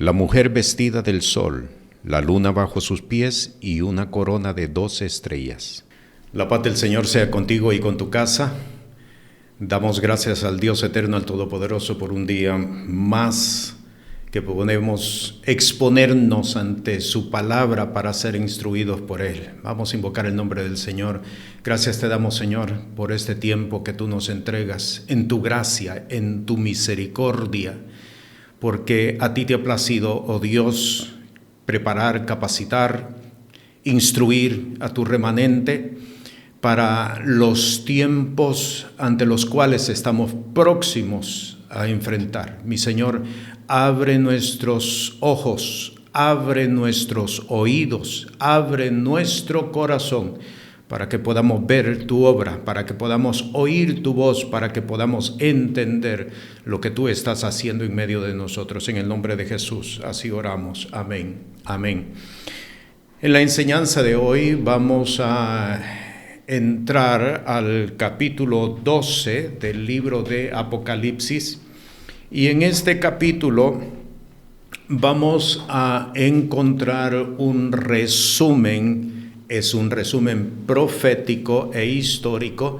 La mujer vestida del sol, la luna bajo sus pies y una corona de 12 estrellas. La paz del Señor sea contigo y con tu casa. Damos gracias al Dios eterno, al Todopoderoso, por un día más que podemos exponernos ante su palabra para ser instruidos por Él. Vamos a invocar el nombre del Señor. Gracias te damos, Señor, por este tiempo que tú nos entregas, en tu gracia, en tu misericordia, porque a ti te ha placido, oh Dios, preparar, capacitar, instruir a tu remanente para los tiempos ante los cuales estamos próximos a enfrentar. Mi Señor, abre nuestros ojos, abre nuestros oídos, abre nuestro corazón para que podamos ver tu obra, para que podamos oír tu voz, para que podamos entender lo que tú estás haciendo en medio de nosotros. En el nombre de Jesús, así oramos. Amén. Amén. En la enseñanza de hoy vamos a entrar al capítulo 12 del libro de Apocalipsis, y en este capítulo vamos a encontrar un resumen, es un resumen profético e histórico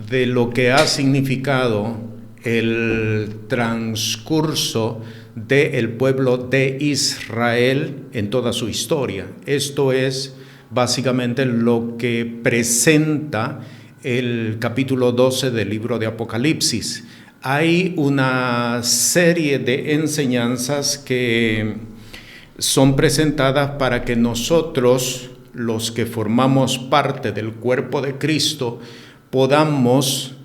de lo que ha significado el transcurso del pueblo de Israel en toda su historia. Esto es básicamente lo que presenta el capítulo 12 del libro de Apocalipsis. Hay una serie de enseñanzas que son presentadas para que nosotros, los que formamos parte del cuerpo de Cristo, podamos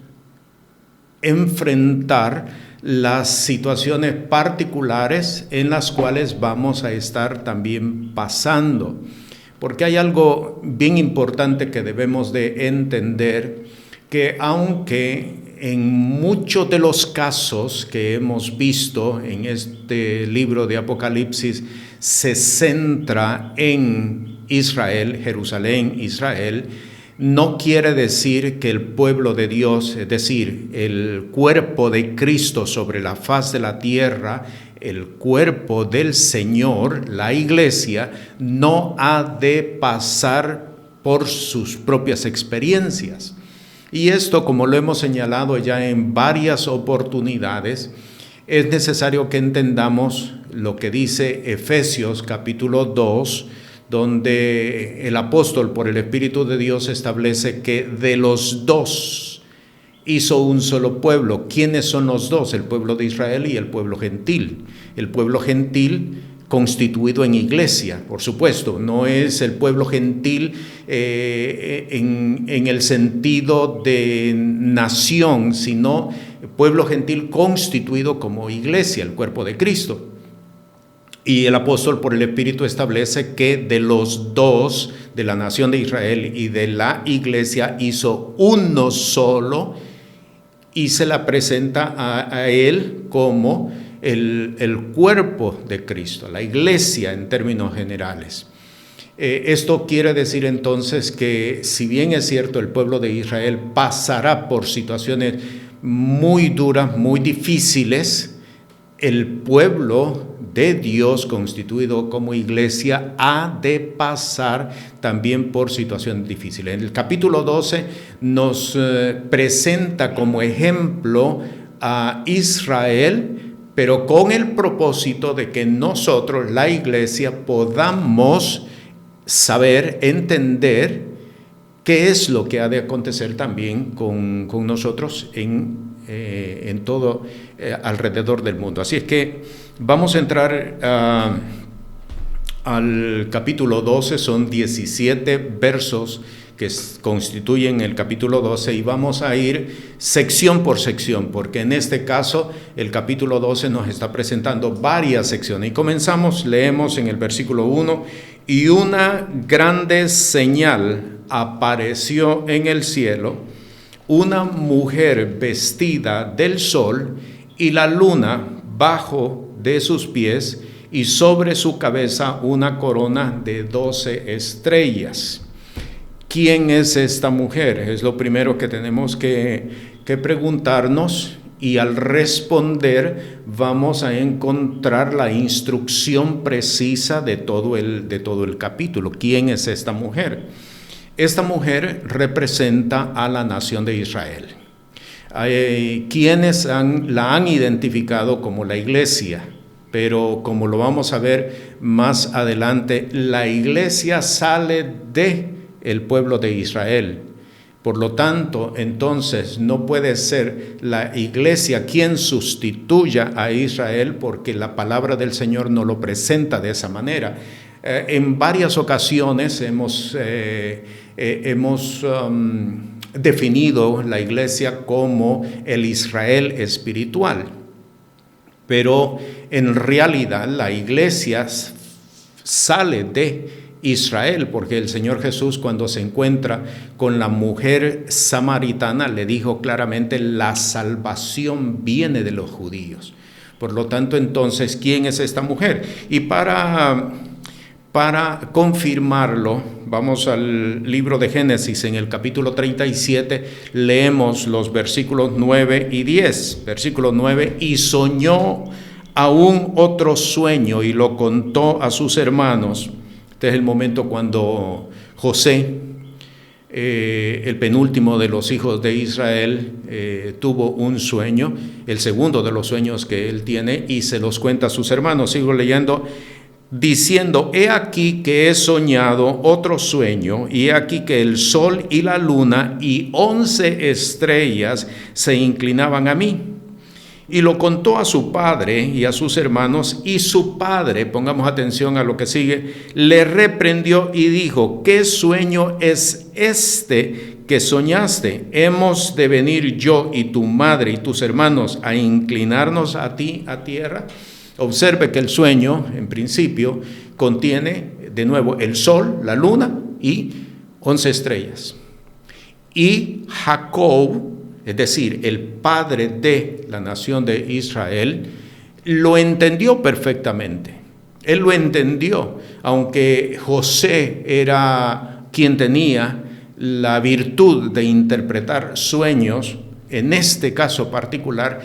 enfrentar las situaciones particulares en las cuales vamos a estar también pasando. Porque hay algo bien importante que debemos de entender, que aunque en muchos de los casos que hemos visto en este libro de Apocalipsis se centra en Israel, Jerusalén, Israel, no quiere decir que el pueblo de Dios, es decir, el cuerpo de Cristo sobre la faz de la tierra, el cuerpo del Señor, la iglesia, no ha de pasar por sus propias experiencias. Y esto, como lo hemos señalado ya en varias oportunidades, es necesario que entendamos lo que dice Efesios capítulo 2, donde el apóstol por el Espíritu de Dios establece que de los dos hizo un solo pueblo. ¿Quiénes son los dos? El pueblo de Israel y el pueblo gentil. El pueblo gentil constituido en iglesia, por supuesto, no es el pueblo gentil en el sentido de nación, sino pueblo gentil constituido como iglesia, el cuerpo de Cristo. Y el apóstol por el Espíritu establece que de los dos, de la nación de Israel y de la iglesia, hizo uno solo y se la presenta a él como el cuerpo de Cristo, la iglesia en términos generales. Esto quiere decir entonces que, si bien es cierto, el pueblo de Israel pasará por situaciones muy duras, muy difíciles, el pueblo de Dios constituido como iglesia ha de pasar también por situaciones difíciles. En el capítulo 12 nos presenta como ejemplo a Israel, pero con el propósito de que nosotros, la iglesia, podamos saber, entender qué es lo que ha de acontecer también con nosotros en todo alrededor del mundo. Así es que vamos a entrar al capítulo 12, son 17 versos que constituyen el capítulo 12, y vamos a ir sección por sección, porque en este caso el capítulo 12 nos está presentando varias secciones. Y leemos en el versículo 1, y una grande señal apareció en el cielo, una mujer vestida del sol y la luna bajo de sus pies, y sobre su cabeza una corona de 12 estrellas. ¿Quién es esta mujer? Es lo primero que tenemos que preguntarnos, Y al responder vamos a encontrar la instrucción precisa de todo el capítulo. ¿Quién es esta mujer? Esta mujer representa a la nación de Israel. Quienes la han identificado como la iglesia, pero como lo vamos a ver más adelante, la iglesia sale del pueblo de Israel. Por lo tanto, entonces no puede ser la iglesia quien sustituya a Israel, porque la palabra del Señor no lo presenta de esa manera. En varias ocasiones hemos definido la iglesia como el Israel espiritual, pero en realidad la iglesia sale de Israel, porque el Señor Jesús, cuando se encuentra con la mujer samaritana, le dijo claramente: la salvación viene de los judíos. Por lo tanto, entonces, ¿quién es esta mujer? Y para confirmarlo, vamos al libro de Génesis, en el capítulo 37, leemos los versículos 9 y 10. Versículo 9: y soñó aún otro sueño y lo contó a sus hermanos. Este es el momento cuando José, el penúltimo de los hijos de Israel, tuvo un sueño, el segundo de los sueños que él tiene, y se los cuenta a sus hermanos. Sigo leyendo, diciendo: he aquí que he soñado otro sueño, y he aquí que el sol y la luna y 11 estrellas se inclinaban a mí. Y lo contó a su padre y a sus hermanos, y su padre, pongamos atención a lo que sigue, le reprendió y dijo: ¿qué sueño es este que soñaste? ¿Hemos de venir yo y tu madre y tus hermanos a inclinarnos a ti a tierra? Observe que el sueño, en principio, contiene de nuevo el sol, la luna y 11 estrellas. Y Jacob, es decir, el padre de la nación de Israel, lo entendió perfectamente. Él lo entendió, aunque José era quien tenía la virtud de interpretar sueños. En este caso particular,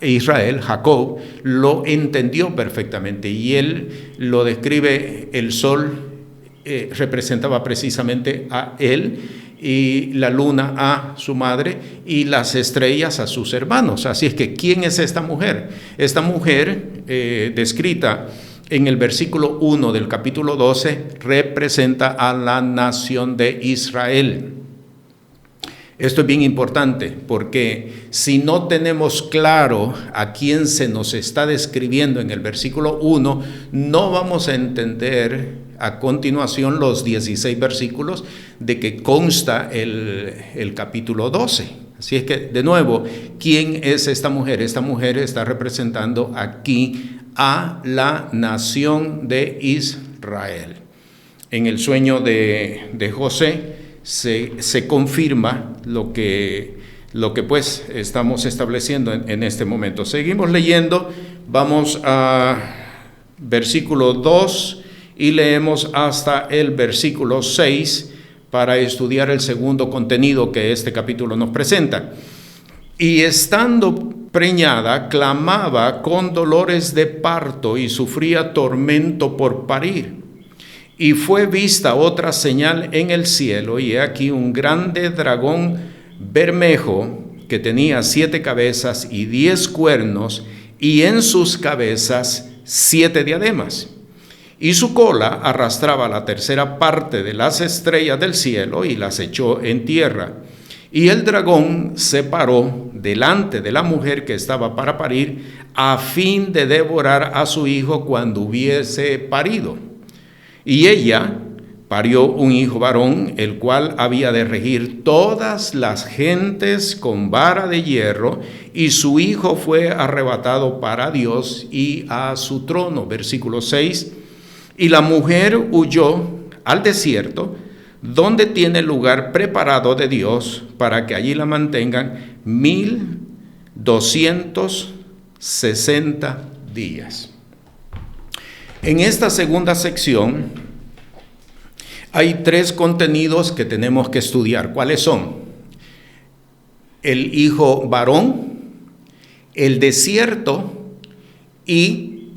Israel, Jacob, lo entendió perfectamente, y él lo describe: el sol representaba precisamente a él, y la luna a su madre, y las estrellas a sus hermanos. Así es que, ¿quién es esta mujer? Esta mujer, descrita en el versículo 1 del capítulo 12, representa a la nación de Israel. Esto es bien importante, porque si no tenemos claro a quién se nos está describiendo en el versículo 1, no vamos a entender a continuación los 16 versículos de que consta el capítulo 12. Así es que, de nuevo, ¿quién es esta mujer? Esta mujer está representando aquí a la nación de Israel. En el sueño de José se confirma lo que pues estamos estableciendo en este momento. Seguimos leyendo, vamos a versículo 2 y leemos hasta el versículo 6 para estudiar el segundo contenido que este capítulo nos presenta. Y estando preñada, clamaba con dolores de parto y sufría tormento por parir. Y fue vista otra señal en el cielo, y he aquí un grande dragón bermejo que tenía 7 cabezas y 10 cuernos, y en sus cabezas 7 diademas. Y su cola arrastraba la tercera parte de las estrellas del cielo y las echó en tierra. Y el dragón se paró delante de la mujer que estaba para parir, a fin de devorar a su hijo cuando hubiese parido. Y ella parió un hijo varón, el cual había de regir todas las gentes con vara de hierro, y su hijo fue arrebatado para Dios y a su trono. Versículo 6. Y la mujer huyó al desierto, donde tiene lugar preparado de Dios, para que allí la mantengan 1260 días. En esta segunda sección hay 3 contenidos que tenemos que estudiar. ¿Cuáles son? El hijo varón, el desierto y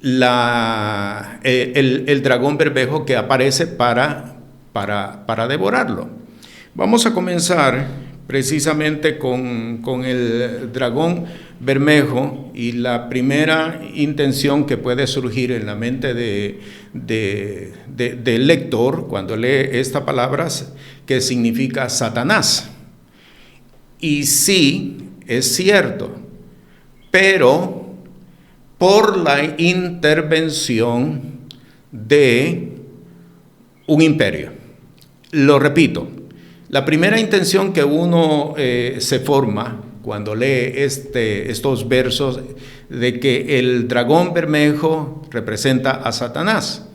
el dragón bermejo que aparece para devorarlo. Vamos a comenzar precisamente con el dragón bermejo, y la primera intención que puede surgir en la mente del lector cuando lee esta palabra, que significa Satanás. Y sí, es cierto, pero por la intervención de un imperio. Lo repito, la primera intención que uno se forma cuando lee estos versos, de que el dragón bermejo representa a Satanás.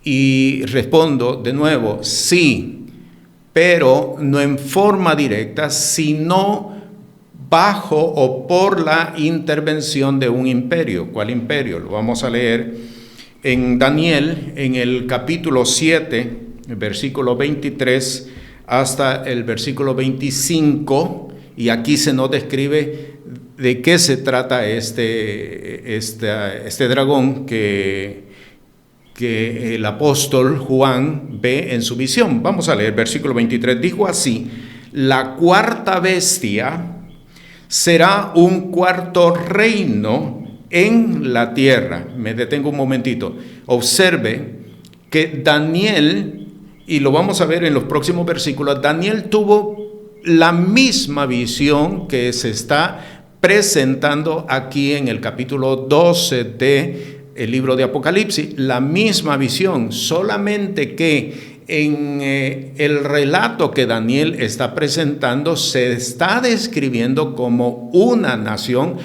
Y respondo de nuevo, sí, pero no en forma directa, sino bajo o por la intervención de un imperio. ¿Cuál imperio? Lo vamos a leer en Daniel, en el capítulo 7, el versículo 23 hasta el versículo 25, y aquí se nos describe de qué se trata este dragón que el apóstol Juan ve en su visión. Vamos a leer versículo 23. Dijo así: la cuarta bestia será un cuarto reino en la tierra. Me detengo un momentito. Observe que Daniel, y lo vamos a ver en los próximos versículos, Daniel tuvo la misma visión que se está presentando aquí en el capítulo 12 de el libro de Apocalipsis, la misma visión, solamente que en el relato que Daniel está presentando se está describiendo como una nación,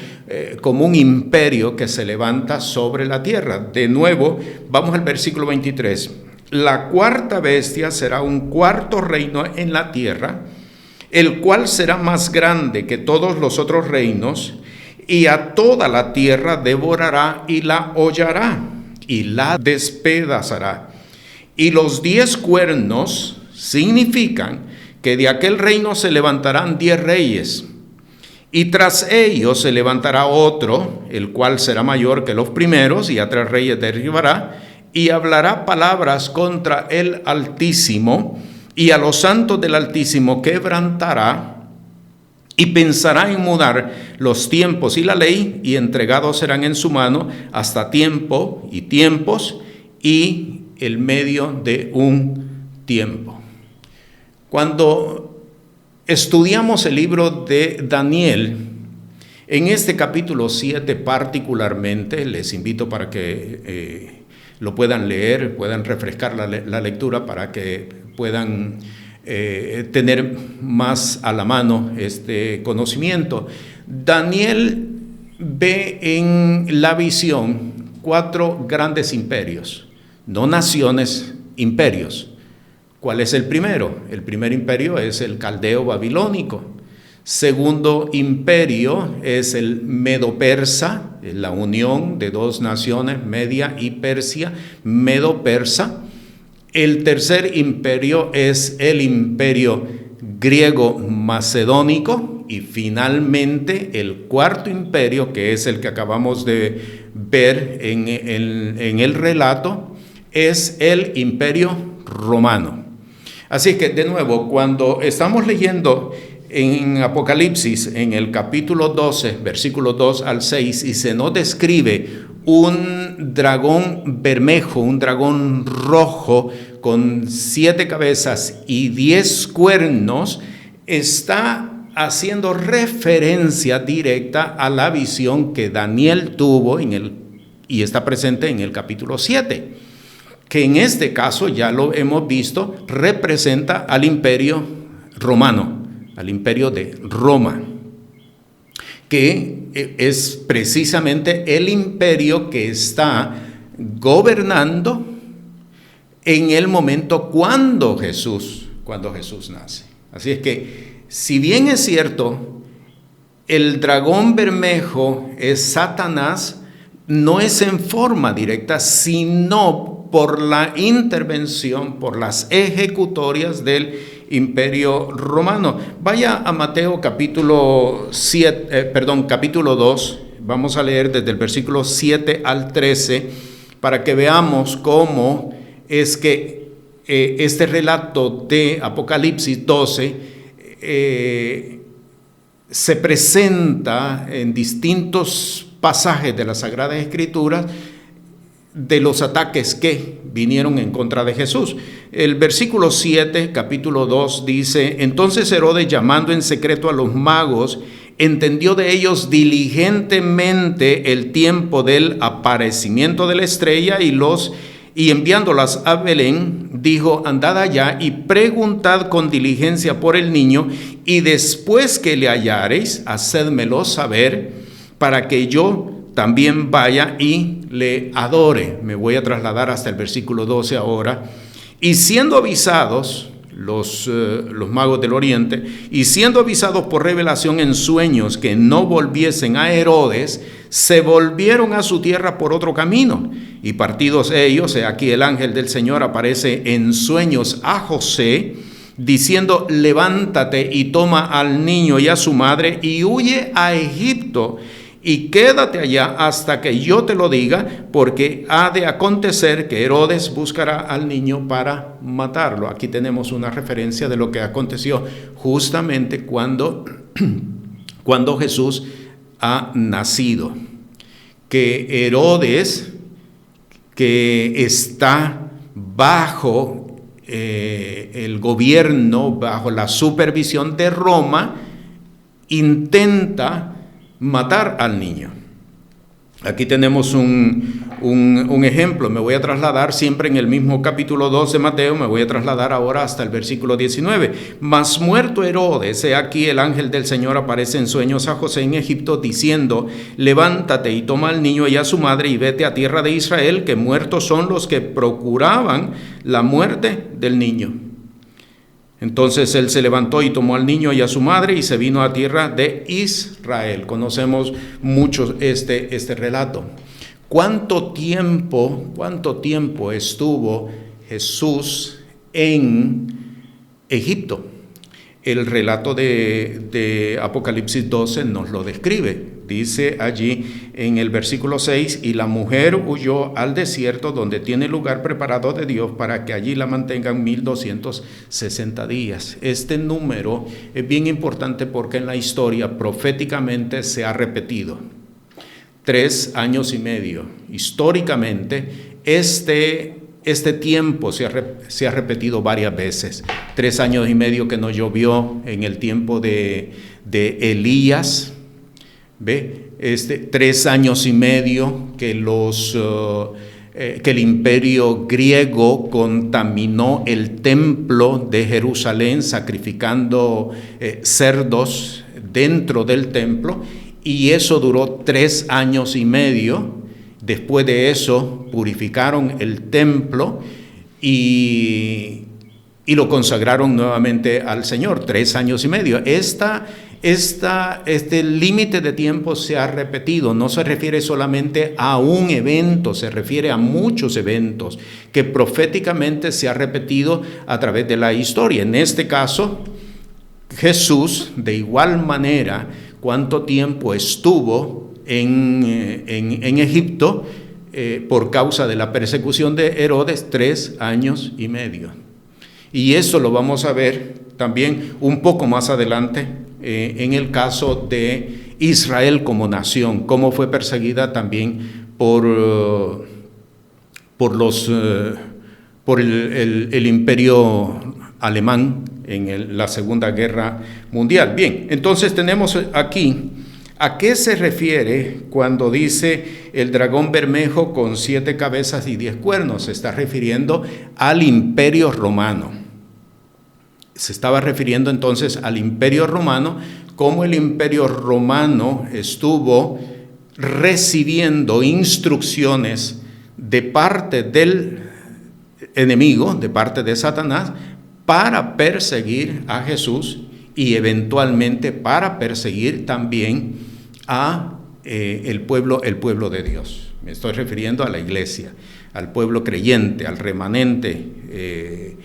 como un imperio que se levanta sobre la tierra. De nuevo, vamos al versículo 23. La cuarta bestia será un cuarto reino en la tierra, el cual será más grande que todos los otros reinos, y a toda la tierra devorará y la hollará y la despedazará. Y los 10 cuernos significan que de aquel reino se levantarán 10 reyes, y tras ellos se levantará otro, el cual será mayor que los primeros, y a 3 reyes derribará, y hablará palabras contra el Altísimo, y a los santos del Altísimo quebrantará, y pensará en mudar los tiempos y la ley, y entregados serán en su mano hasta tiempo y tiempos y el medio de un tiempo. Cuando estudiamos el libro de Daniel, en este capítulo 7 particularmente, les invito para que lo puedan leer, puedan refrescar la lectura para que puedan tener más a la mano este conocimiento. Daniel ve en la visión 4 grandes imperios, no naciones, imperios. ¿Cuál es el primero? El primer imperio es el caldeo babilónico. Segundo imperio es el medo-persa, la unión de 2 naciones, Media y Persia, medo-persa. El tercer imperio es el imperio griego-macedónico, y finalmente el cuarto imperio, que es el que acabamos de ver en el relato, es el imperio romano. Así que, de nuevo, cuando estamos leyendo en Apocalipsis, en el capítulo 12, versículos 2 al 6, y se nos describe un dragón bermejo, un dragón rojo con 7 cabezas y 10 cuernos, está haciendo referencia directa a la visión que Daniel tuvo y está presente en el capítulo 7, que en este caso, ya lo hemos visto, representa al imperio romano, al imperio de Roma, que es precisamente el imperio que está gobernando en el momento cuando Jesús nace. Así es que, si bien es cierto, el dragón bermejo es Satanás, no es en forma directa, sino por la intervención, por las ejecutorias del Imperio Romano. Vaya a Mateo capítulo 2, vamos a leer desde el versículo 7 al 13, para que veamos cómo es que este relato de Apocalipsis 12 se presenta en distintos pasajes de las Sagradas Escrituras de los ataques que vinieron en contra de Jesús. El versículo 7, capítulo 2, dice: entonces Herodes, llamando en secreto a los magos, entendió de ellos diligentemente el tiempo del aparecimiento de la estrella, y enviándolas a Belén, dijo: andad allá y preguntad con diligencia por el niño, y después que le hallareis, hacédmelo saber, para que yo también vaya y le adore. Me voy a trasladar hasta el versículo 12 ahora. Y siendo avisados los magos del oriente, y siendo avisados por revelación en sueños que no volviesen a Herodes, se volvieron a su tierra por otro camino. Y partidos ellos, aquí el ángel del Señor aparece en sueños a José, diciendo: levántate y toma al niño y a su madre y huye a Egipto, y quédate allá hasta que yo te lo diga, porque ha de acontecer que Herodes buscará al niño para matarlo. Aquí tenemos una referencia de lo que aconteció justamente cuando Jesús ha nacido. Que Herodes, que está bajo el gobierno, bajo la supervisión de Roma, intenta matar al niño. Aquí tenemos un ejemplo. Me voy a trasladar siempre en el mismo capítulo 2 de Mateo, me voy a trasladar ahora hasta el versículo 19. Mas muerto Herodes, he aquí el ángel del Señor aparece en sueños a José en Egipto, diciendo: levántate y toma al niño y a su madre y vete a tierra de Israel, que muertos son los que procuraban la muerte del niño. Entonces él se levantó y tomó al niño y a su madre y se vino a tierra de Israel. Conocemos mucho este relato. ¿Cuánto tiempo estuvo Jesús en Egipto? El relato de Apocalipsis 12 nos lo describe. Dice allí en el versículo 6: y la mujer huyó al desierto, donde tiene lugar preparado de Dios para que allí la mantengan 1260 días. Este número es bien importante porque en la historia proféticamente se ha repetido. 3 años y medio. Históricamente este tiempo se ha repetido varias veces. 3 años y medio que no llovió en el tiempo de Elías. ¿Ve? 3 años y medio que el imperio griego contaminó el templo de Jerusalén, sacrificando cerdos dentro del templo, y eso duró 3 años y medio. Después de eso purificaron el templo y lo consagraron nuevamente al Señor. 3 años y medio. Este límite de tiempo se ha repetido. No se refiere solamente a un evento, se refiere a muchos eventos que proféticamente se ha repetido a través de la historia. En este caso, Jesús, de igual manera, ¿cuánto tiempo estuvo en Egipto por causa de la persecución de Herodes? 3 años y medio. Y eso lo vamos a ver también un poco más adelante en el caso de Israel como nación, cómo fue perseguida también por el imperio alemán en la Segunda Guerra Mundial. Bien, entonces tenemos aquí, ¿a qué se refiere cuando dice el dragón bermejo con 7 cabezas y 10 cuernos? Se está refiriendo al imperio romano. Se estaba refiriendo entonces al imperio romano, cómo el imperio romano estuvo recibiendo instrucciones de parte del enemigo, de parte de Satanás, para perseguir a Jesús y eventualmente para perseguir también a el pueblo de Dios. Me estoy refiriendo a la iglesia, al pueblo creyente, al remanente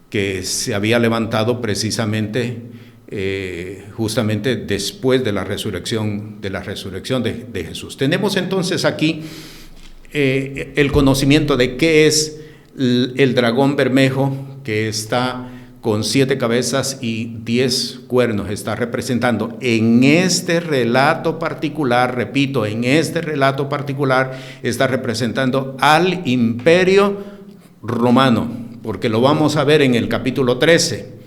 que que se había levantado precisamente justamente después de la resurrección de Jesús. Tenemos entonces aquí el conocimiento de qué es el dragón bermejo, que está con 7 cabezas y 10 cuernos, está representando en este relato particular, repito, en este relato particular está representando al Imperio Romano, porque lo vamos a ver en el capítulo 13,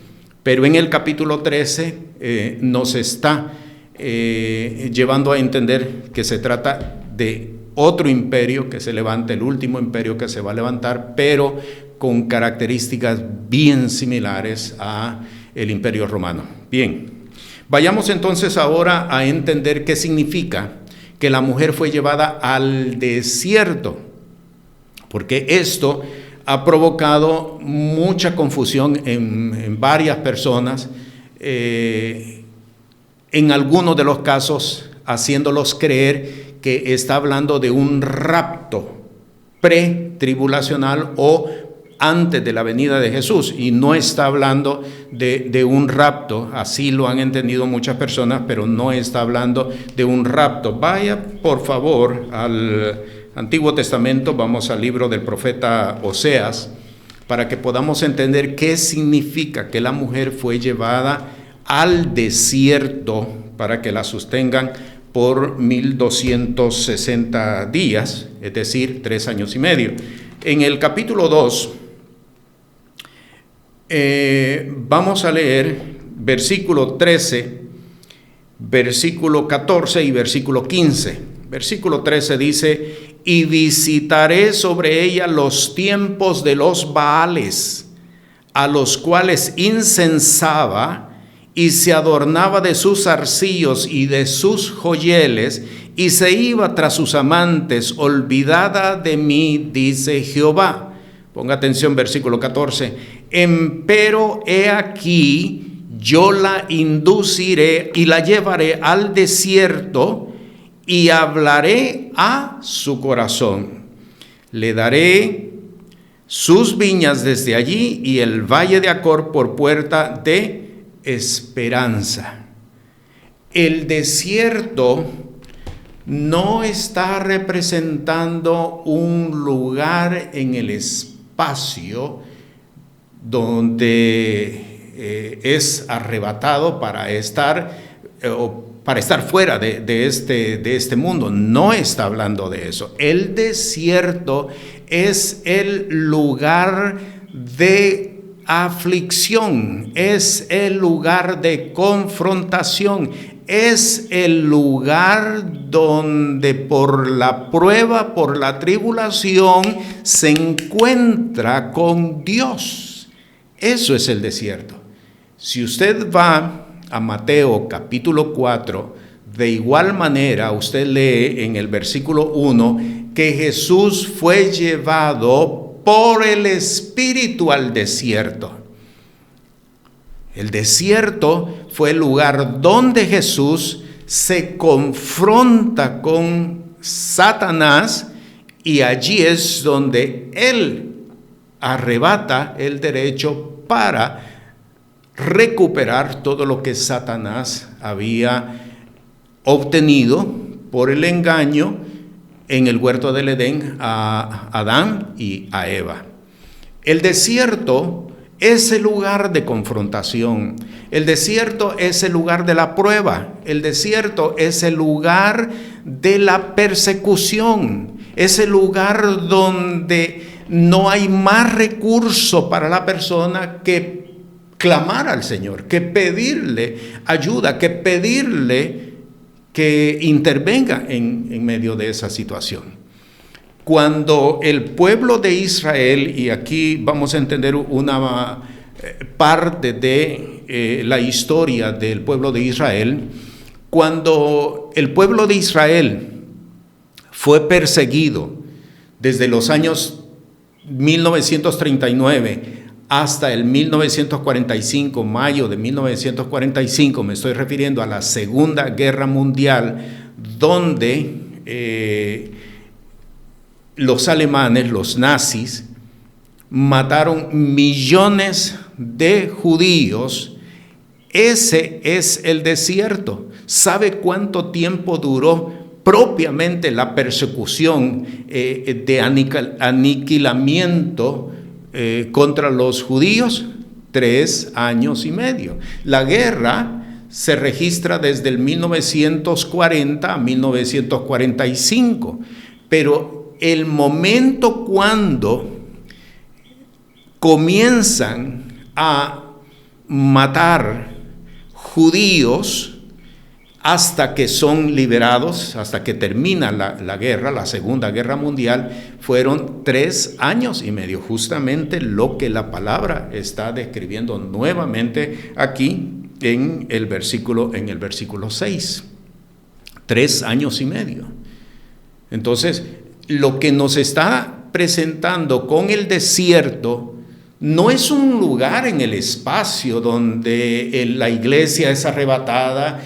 pero en el capítulo 13 nos está llevando a entender que se trata de otro imperio que se levanta, el último imperio que se va a levantar, pero con características bien similares a el Imperio Romano. Bien, vayamos entonces ahora a entender qué significa que la mujer fue llevada al desierto, porque esto ha provocado mucha confusión en varias personas, en algunos de los casos haciéndolos creer que está hablando de un rapto pretribulacional o antes de la venida de Jesús, y no está hablando de un rapto, así lo han entendido muchas personas, pero no está hablando de un rapto. Vaya por favor al Antiguo Testamento, vamos al libro del profeta Oseas, para que podamos entender qué significa que la mujer fue llevada al desierto para que la sostengan por 1260 días, es decir, 3 años y medio. En el capítulo 2, vamos a leer versículo 13, versículo 14 y versículo 15. Versículo 13 dice: y visitaré sobre ella los tiempos de los Baales, a los cuales incensaba y se adornaba de sus zarcillos y de sus joyeles, y se iba tras sus amantes, olvidada de mí, dice Jehová. Ponga atención, versículo 14. Empero he aquí, yo la induciré y la llevaré al desierto y hablaré a su corazón. Le daré sus viñas desde allí y el valle de Acor por puerta de esperanza. El desierto no está representando un lugar en el espacio donde es arrebatado para estar fuera de este mundo. No está hablando de eso. El desierto es el lugar de aflicción, es el lugar de confrontación, es el lugar donde por la prueba, por la tribulación, se encuentra con Dios. Eso es el desierto. Si usted va a Mateo capítulo 4, de igual manera usted lee en el versículo 1 que Jesús fue llevado por el Espíritu al desierto. El desierto fue el lugar donde Jesús se confronta con Satanás, y allí es donde él arrebata el derecho para recuperar todo lo que Satanás había obtenido por el engaño en el huerto del Edén a Adán y a Eva. El desierto es el lugar de confrontación. El desierto es el lugar de la prueba. El desierto es el lugar de la persecución. Es el lugar donde no hay más recurso para la persona que clamar al Señor, que pedirle ayuda, que pedirle que intervenga en medio de esa situación. Cuando el pueblo de Israel, y aquí vamos a entender una parte de la historia del pueblo de Israel, cuando el pueblo de Israel fue perseguido desde los años 1939 hasta el 1945, mayo de 1945, me estoy refiriendo a la Segunda Guerra Mundial, donde los alemanes, los nazis, mataron millones de judíos. Ese es el desierto. ¿Sabe cuánto tiempo duró propiamente la persecución de aniquilamiento contra los judíos? 3 años y medio. La guerra se registra desde el 1940 a 1945, pero el momento cuando comienzan a matar judíos hasta que son liberados, hasta que termina la guerra, la Segunda Guerra Mundial, fueron 3 años y medio, justamente lo que la palabra está describiendo nuevamente aquí en el versículo 6. 3 años y medio. Entonces, lo que nos está presentando con el desierto no es un lugar en el espacio donde la iglesia es arrebatada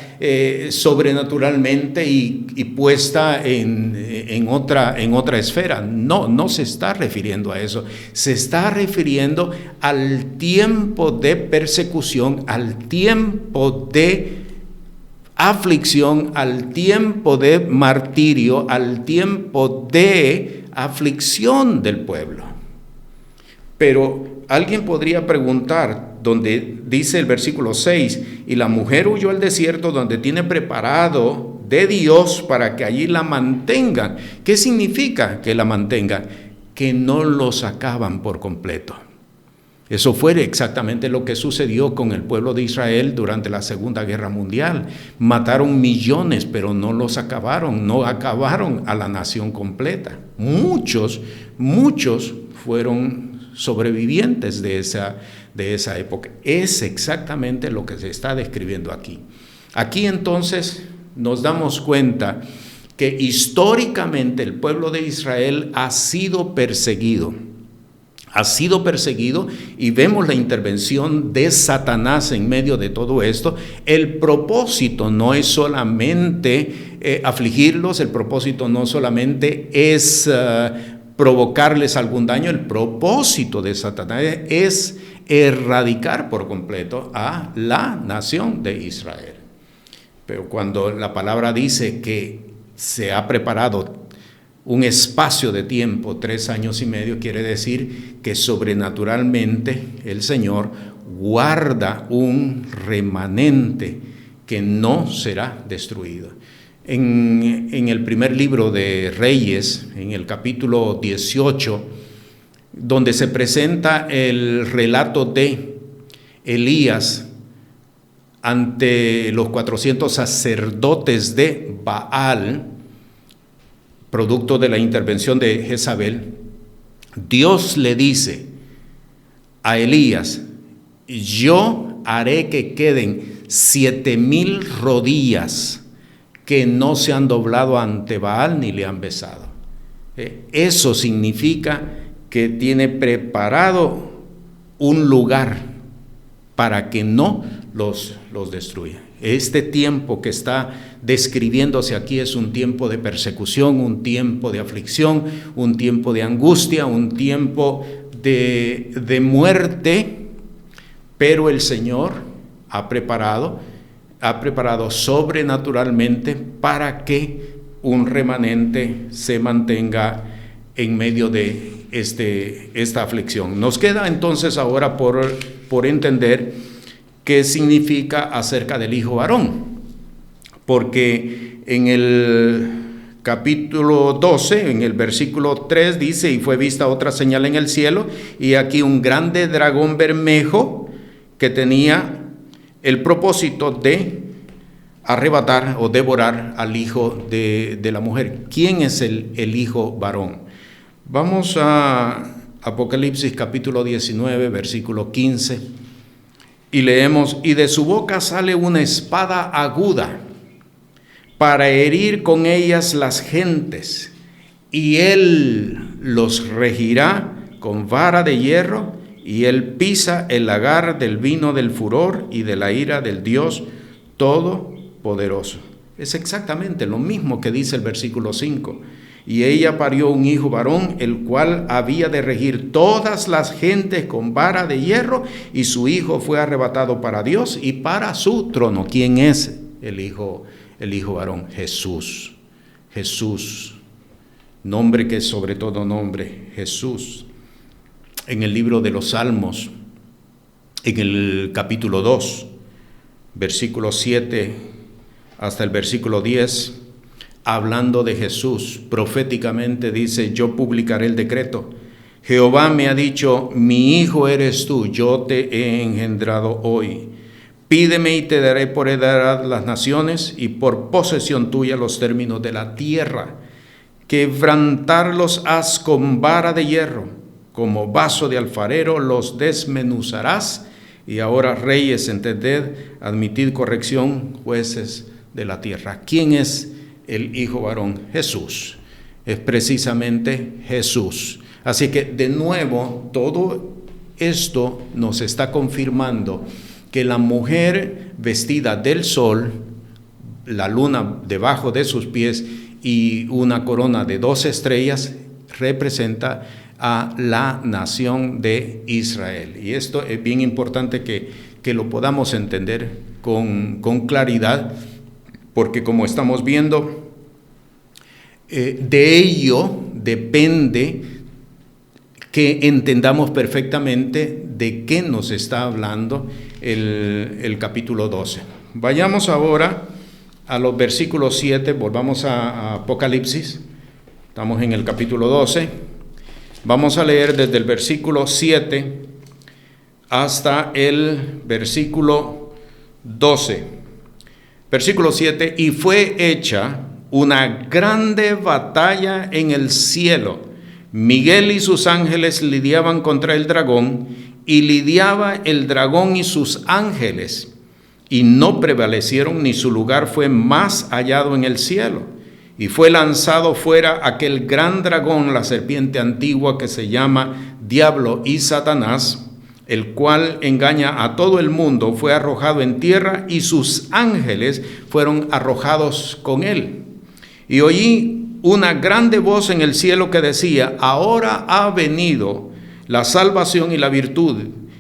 sobrenaturalmente y puesta en otra esfera. No se está refiriendo a eso. Se está refiriendo al tiempo de persecución, al tiempo de aflicción, al tiempo de martirio, al tiempo de aflicción del pueblo. Pero alguien podría preguntar, donde dice el versículo 6, y la mujer huyó al desierto donde tiene preparado de Dios para que allí la mantengan. ¿Qué significa que la mantengan? Que no lo sacaban por completo. Eso fue exactamente lo que sucedió con el pueblo de Israel durante la Segunda Guerra Mundial. Mataron millones, pero no los acabaron, no acabaron a la nación completa. Muchos fueron sobrevivientes de esa época. Es exactamente lo que se está describiendo aquí. Aquí entonces nos damos cuenta que históricamente el pueblo de Israel ha sido perseguido y vemos la intervención de Satanás en medio de todo esto. El propósito no es solamente afligirlos, el propósito no solamente es provocarles algún daño. El propósito de Satanás es erradicar por completo a la nación de Israel. Pero cuando la palabra dice que se ha preparado un espacio de tiempo, 3 años y medio, quiere decir que sobrenaturalmente el Señor guarda un remanente que no será destruido. En el primer libro de Reyes, en el capítulo 18, donde se presenta el relato de Elías ante los 400 sacerdotes de Baal, producto de la intervención de Jezabel, Dios le dice a Elías: yo haré que queden 7,000 rodillas que no se han doblado ante Baal ni le han besado. Eso significa que tiene preparado un lugar para que no los destruya. Este tiempo que está describiéndose aquí es un tiempo de persecución, un tiempo de aflicción, un tiempo de angustia, un tiempo de muerte, pero el Señor ha preparado sobrenaturalmente para que un remanente se mantenga en medio de esta aflicción. Nos queda entonces ahora por entender qué significa acerca del hijo varón, porque en el capítulo 12, en el versículo 3 dice: y fue vista otra señal en el cielo, y aquí un grande dragón bermejo que tenía el propósito de arrebatar o devorar al hijo de la mujer. ¿Quién es el hijo varón? Vamos a Apocalipsis capítulo 19, versículo 15. Y leemos: y de su boca sale una espada aguda para herir con ellas las gentes, y él los regirá con vara de hierro, y él pisa el lagar del vino del furor y de la ira del Dios Todopoderoso. Es exactamente lo mismo que dice el versículo 5. Y ella parió un hijo varón, el cual había de regir todas las gentes con vara de hierro, y su hijo fue arrebatado para Dios y para su trono. ¿Quién es el hijo varón? Jesús. Jesús, nombre que es sobre todo nombre, Jesús. En el libro de los Salmos, en el capítulo 2, versículo 7 hasta el versículo 10, hablando de Jesús, proféticamente dice: yo publicaré el decreto. Jehová me ha dicho: mi hijo eres tú, yo te he engendrado hoy. Pídeme y te daré por heredad las naciones y por posesión tuya los términos de la tierra. Quebrantarlos has con vara de hierro, como vaso de alfarero los desmenuzarás. Y ahora, reyes, entended, admitid corrección, jueces de la tierra. ¿Quién es el hijo varón? Jesús. Es precisamente Jesús. Así que de nuevo todo esto nos está confirmando que la mujer vestida del sol, la luna debajo de sus pies y una corona de 12 estrellas representa a la nación de Israel. Y esto es bien importante que lo podamos entender con claridad, porque como estamos viendo, de ello depende que entendamos perfectamente de qué nos está hablando el capítulo 12. Vayamos ahora a los versículos 7, volvamos a Apocalipsis, estamos en el capítulo 12, vamos a leer desde el versículo 7 hasta el versículo 12. Versículo 7, y fue hecha una grande batalla en el cielo. Miguel y sus ángeles lidiaban contra el dragón, y lidiaba el dragón y sus ángeles, y no prevalecieron, ni su lugar fue más hallado en el cielo. Y fue lanzado fuera aquel gran dragón, la serpiente antigua, que se llama Diablo y Satanás, el cual engaña a todo el mundo. Fue arrojado en tierra, y sus ángeles fueron arrojados con él. Y oí una grande voz en el cielo que decía: ahora ha venido la salvación y la virtud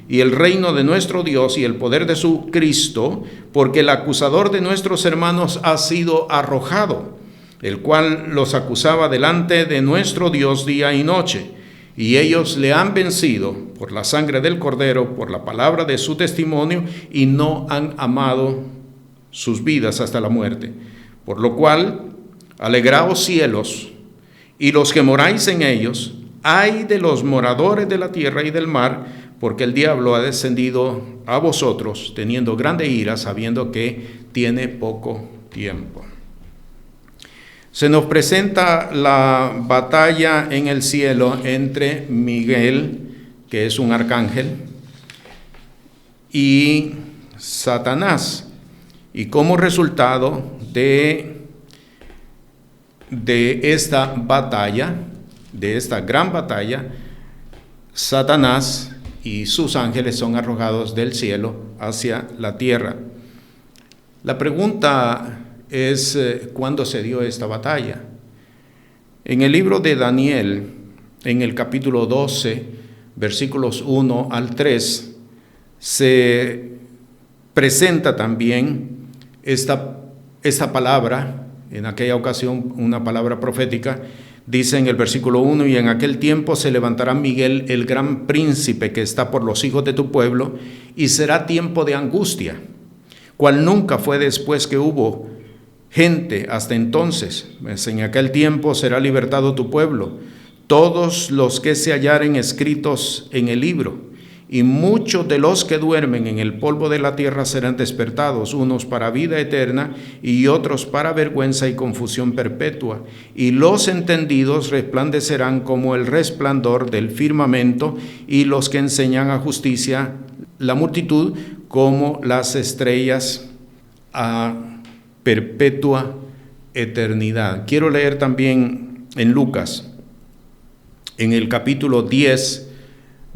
y el reino de nuestro Dios y el poder de su Cristo, porque el acusador de nuestros hermanos ha sido arrojado, el cual los acusaba delante de nuestro Dios día y noche. Y ellos le han vencido por la sangre del Cordero, por la palabra de su testimonio, y no han amado sus vidas hasta la muerte. Por lo cual, alegraos cielos, y los que moráis en ellos. Ay de los moradores de la tierra y del mar, porque el diablo ha descendido a vosotros, teniendo grande ira, sabiendo que tiene poco tiempo. Se nos presenta la batalla en el cielo entre Miguel, que es un arcángel, y Satanás. Y como resultado de esta batalla, de esta gran batalla, Satanás y sus ángeles son arrojados del cielo hacia la tierra. La pregunta es, ¿cuándo se dio esta batalla? En el libro de Daniel, en el capítulo 12, versículos 1 al 3, se presenta también esta palabra, en aquella ocasión una palabra profética. Dice en el versículo 1: y en aquel tiempo se levantará Miguel, el gran príncipe que está por los hijos de tu pueblo, y será tiempo de angustia, cual nunca fue después que hubo gente hasta entonces. Pues en aquel tiempo será libertado tu pueblo, todos los que se hallaren escritos en el libro. Y muchos de los que duermen en el polvo de la tierra serán despertados, unos para vida eterna y otros para vergüenza y confusión perpetua. Y los entendidos resplandecerán como el resplandor del firmamento, y los que enseñan a justicia, la multitud, como las estrellas a perpetua eternidad. Quiero leer también en Lucas, en el capítulo 10,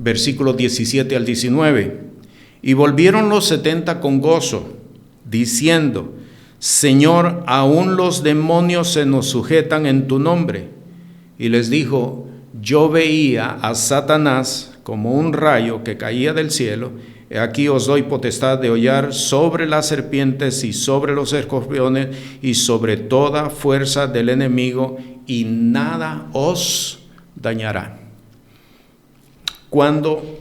versículos 17 al 19. Y volvieron los 70 con gozo, diciendo: Señor, aún los demonios se nos sujetan en tu nombre. y les dijo: yo veía a Satanás como un rayo que caía del cielo. He aquí os doy potestad de hollar sobre las serpientes y sobre los escorpiones y sobre toda fuerza del enemigo, y nada os dañará. ¿Cuándo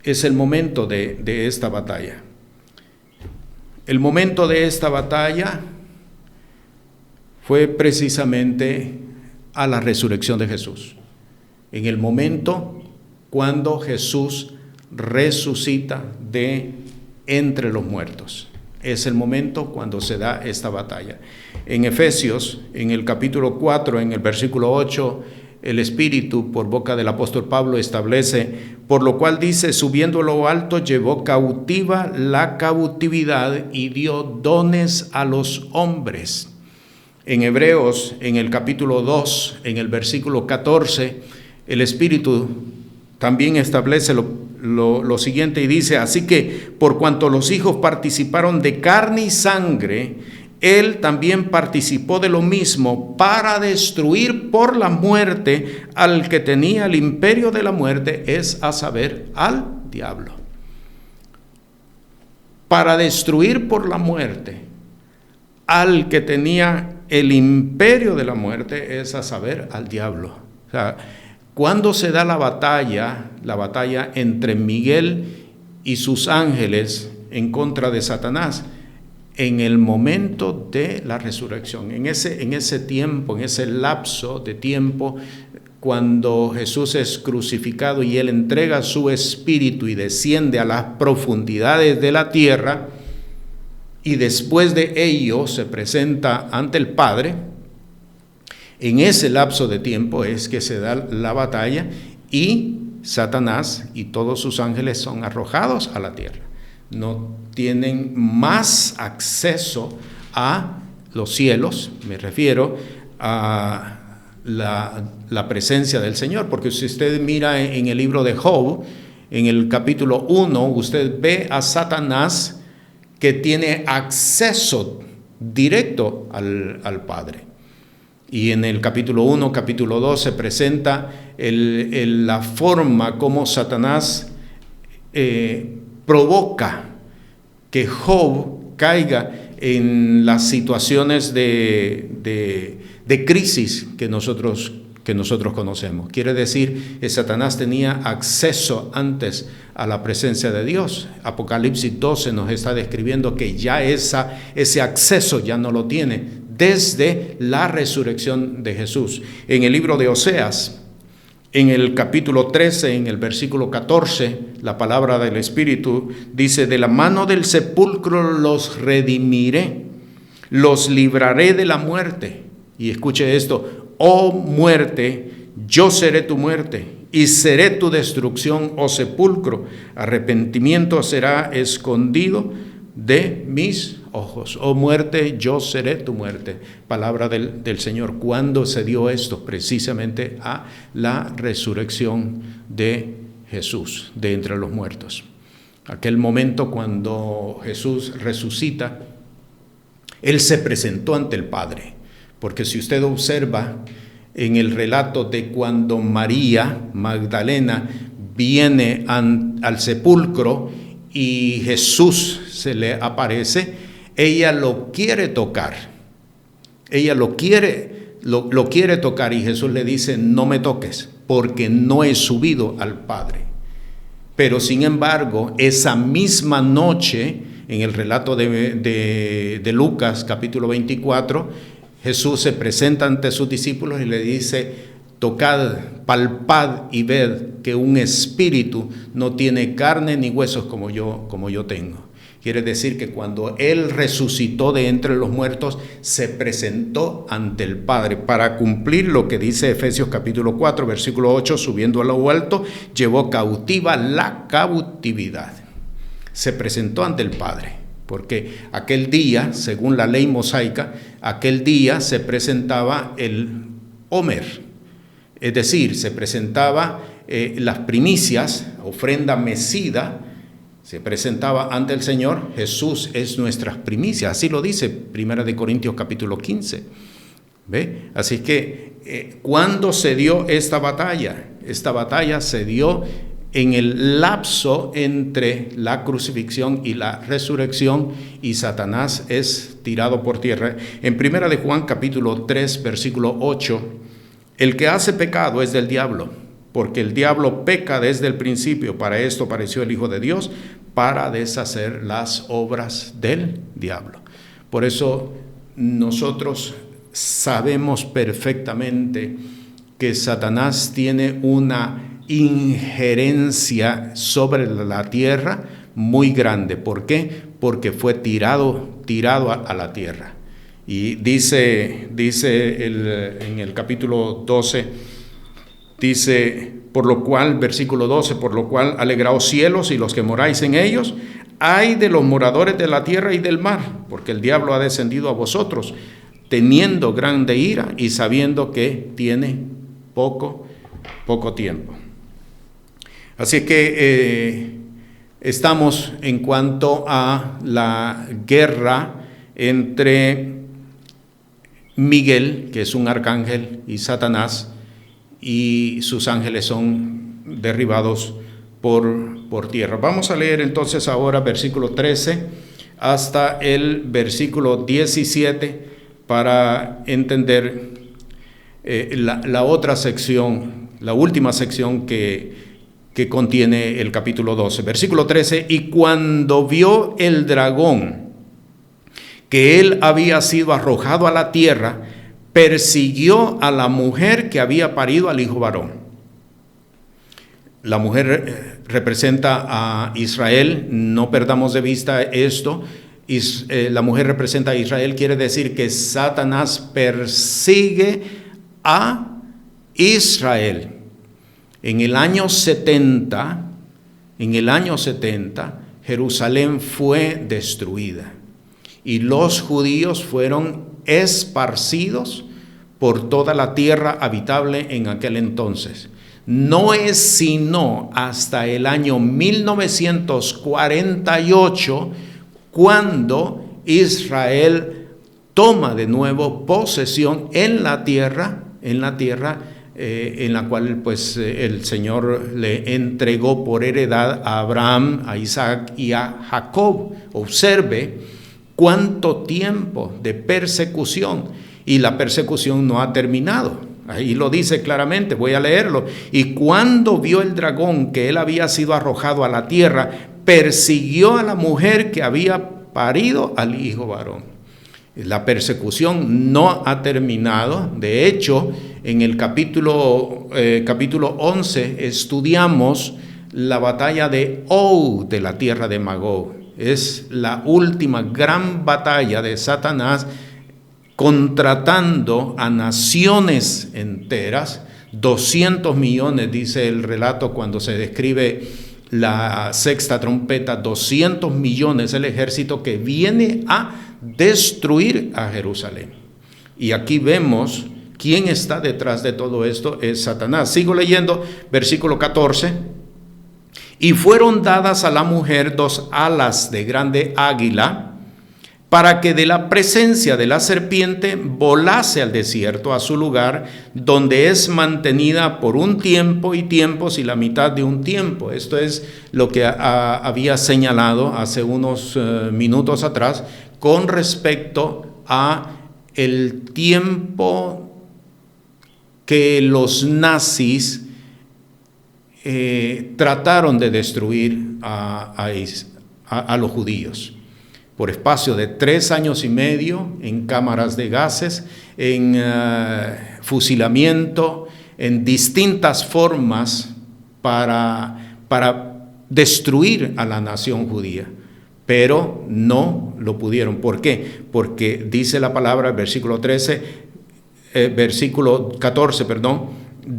es el momento de esta batalla? El momento de esta batalla fue precisamente a la resurrección de Jesús. En el momento cuando Jesús resucita de entre los muertos. Es el momento cuando se da esta batalla. En Efesios, en el capítulo 4, en el versículo 8, el Espíritu, por boca del apóstol Pablo, establece: por lo cual dice, subiendo a lo alto, llevó cautiva la cautividad y dio dones a los hombres. En Hebreos, en el capítulo 2, en el versículo 14, el Espíritu también establece lo siguiente y dice: así que por cuanto los hijos participaron de carne y sangre, Él también participó de lo mismo para destruir por la muerte al que tenía el imperio de la muerte, es a saber, al diablo. Para destruir por la muerte al que tenía el imperio de la muerte, es a saber, al diablo. O sea, cuando se da la batalla entre Miguel y sus ángeles en contra de Satanás, en el momento de la resurrección, en ese tiempo, en ese lapso de tiempo, cuando Jesús es crucificado y Él entrega su espíritu y desciende a las profundidades de la tierra, y después de ello se presenta ante el Padre. En ese lapso de tiempo es que se da la batalla y Satanás y todos sus ángeles son arrojados a la tierra. No tienen más acceso a los cielos, me refiero a la presencia del Señor, porque si usted mira en el libro de Job, en el capítulo 1, usted ve a Satanás que tiene acceso directo al Padre. Y en el capítulo 1, capítulo 2 se presenta la forma como Satanás provoca que Job caiga en las situaciones de crisis que nosotros conocemos. Quiere decir que Satanás tenía acceso antes a la presencia de Dios. Apocalipsis 12 nos está describiendo que ya ese acceso ya no lo tiene desde la resurrección de Jesús. En el libro de Oseas, en el capítulo 13, en el versículo 14, la palabra del Espíritu dice: de la mano del sepulcro los redimiré, los libraré de la muerte. Y escuche esto: oh muerte, yo seré tu muerte, y seré tu destrucción, oh sepulcro. Arrepentimiento será escondido de mis ojos. Oh muerte, yo seré tu muerte. Palabra del Señor. ¿Cuándo se dio esto? Precisamente a la resurrección de Jesús de entre los muertos. Aquel momento cuando Jesús resucita, Él se presentó ante el Padre. Porque si usted observa en el relato de cuando María Magdalena viene al sepulcro y Jesús se le aparece, ella lo quiere tocar. Ella lo quiere tocar y Jesús le dice: no me toques, porque no he subido al Padre. Pero sin embargo, esa misma noche, en el relato de Lucas capítulo 24, Jesús se presenta ante sus discípulos y le dice: tocad, palpad y ved que un espíritu no tiene carne ni huesos como yo tengo. Quiere decir que cuando Él resucitó de entre los muertos, se presentó ante el Padre para cumplir lo que dice Efesios capítulo 4, versículo 8, subiendo a lo alto, llevó cautiva la cautividad. Se presentó ante el Padre, porque aquel día, según la ley mosaica, aquel día se presentaba el Homer, es decir, se presentaba las primicias, ofrenda mecida, se presentaba ante el Señor. Jesús es nuestras primicias, así lo dice 1 Corintios capítulo 15. ¿Ve? Así que ¿cuándo se dio esta batalla? Esta batalla se dio en el lapso entre la crucifixión y la resurrección, y Satanás es tirado por tierra. En 1 de Juan capítulo 3 versículo 8, el que hace pecado es del diablo, porque el diablo peca desde el principio. Para esto apareció el Hijo de Dios, para deshacer las obras del diablo. Por eso nosotros sabemos perfectamente que Satanás tiene una injerencia sobre la tierra muy grande. ¿Por qué? Porque fue tirado a la tierra. Y dice en el capítulo 12, dice, por lo cual, versículo 12, por lo cual alegraos cielos y los que moráis en ellos, ay de los moradores de la tierra y del mar, porque el diablo ha descendido a vosotros, teniendo grande ira y sabiendo que tiene poco tiempo. Así que estamos en cuanto a la guerra entre Miguel, que es un arcángel, y Satanás, y sus ángeles son derribados por tierra. Vamos a leer entonces ahora versículo 13 hasta el versículo 17 para entender la otra sección, la última sección que contiene el capítulo 12. Versículo 13, y cuando vio el dragón que él había sido arrojado a la tierra, persiguió a la mujer que había parido al hijo varón. La mujer representa a Israel, no perdamos de vista esto. La mujer representa a Israel, quiere decir que Satanás persigue a Israel. En el año 70, Jerusalén fue destruida y los judíos fueron esparcidos por toda la tierra habitable en aquel entonces. No es sino hasta el año 1948 cuando Israel toma de nuevo posesión en la tierra en la cual pues el Señor le entregó por heredad a Abraham, a Isaac y a Jacob. Observe cuánto tiempo de persecución, y la persecución no ha terminado. Ahí lo dice claramente, voy a leerlo. Y cuando vio el dragón que él había sido arrojado a la tierra, persiguió a la mujer que había parido al hijo varón. La persecución no ha terminado. De hecho, en el capítulo 11 estudiamos la batalla de Og, de la tierra de Magog. Es la última gran batalla de Satanás contratando a naciones enteras. 200 millones, dice el relato cuando se describe la sexta trompeta, 200 millones el ejército que viene a destruir a Jerusalén. Y aquí vemos quién está detrás de todo esto, es Satanás. Sigo leyendo, versículo 14. Y fueron dadas a la mujer 2 alas de grande águila, para que de la presencia de la serpiente volase al desierto, a su lugar, donde es mantenida por un tiempo y tiempos y la mitad de un tiempo. Esto es lo que había señalado hace unos minutos atrás con respecto a el tiempo que los nazis trataron de destruir a los judíos. Por espacio de 3 años y medio, en cámaras de gases, en fusilamiento, en distintas formas para destruir a la nación judía. Pero no lo pudieron. ¿Por qué? Porque dice la palabra, versículo 14,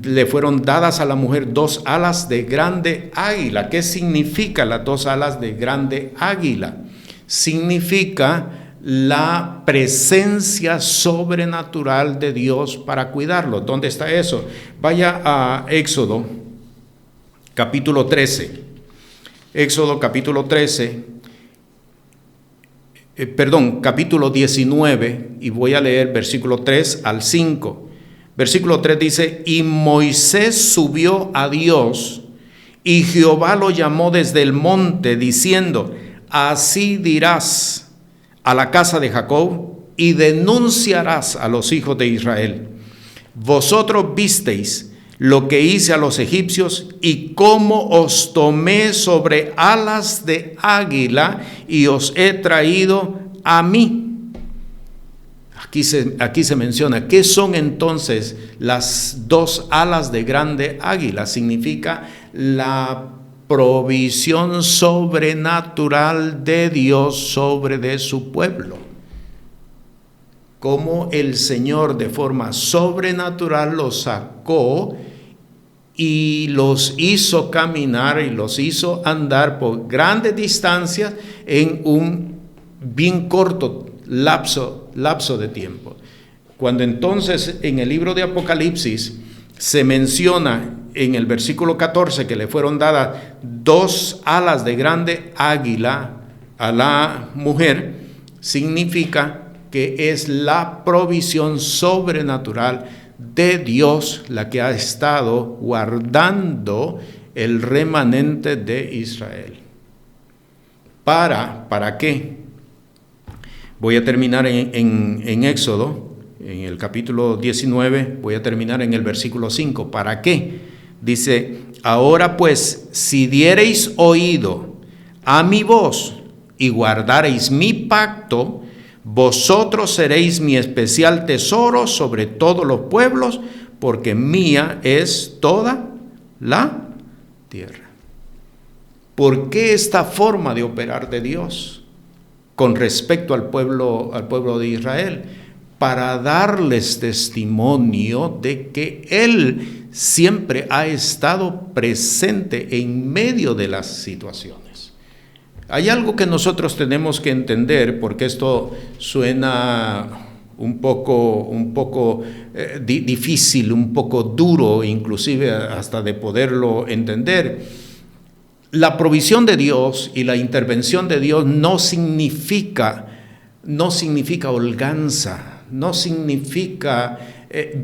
le fueron dadas a la mujer 2 alas de grande águila. ¿Qué significa las 2 alas de grande águila? Significa la presencia sobrenatural de Dios para cuidarlo. ¿Dónde está eso? Vaya a Éxodo capítulo 13. Éxodo capítulo 13, capítulo 19, y voy a leer versículo 3 al 5. Versículo 3 dice, y Moisés subió a Dios, y Jehová lo llamó desde el monte, diciendo, así dirás a la casa de Jacob, y denunciarás a los hijos de Israel. Vosotros visteis lo que hice a los egipcios, y cómo os tomé sobre alas de águila, y os he traído a mí. Aquí se menciona, ¿qué son entonces las dos alas de grande águila? Significa la provisión sobrenatural de Dios sobre de su pueblo. Como el Señor de forma sobrenatural los sacó y los hizo caminar y los hizo andar por grandes distancias en un bien corto lapso de tiempo. Cuando entonces en el libro de Apocalipsis se menciona en el versículo 14 que le fueron dadas dos alas de grande águila a la mujer, significa que es la provisión sobrenatural de Dios la que ha estado guardando el remanente de Israel. ¿Para qué? Voy a terminar en Éxodo, en el capítulo 19, voy a terminar en el versículo 5. ¿Para qué? Dice, ahora pues, si diereis oído a mi voz y guardareis mi pacto, vosotros seréis mi especial tesoro sobre todos los pueblos, porque mía es toda la tierra. ¿Por qué esta forma de operar de Dios con respecto al pueblo de Israel? Para darles testimonio de que Él siempre ha estado presente en medio de las situaciones. Hay algo que nosotros tenemos que entender, porque esto suena un poco difícil, un poco duro, inclusive hasta de poderlo entender. La provisión de Dios y la intervención de Dios no significa holganza, no significa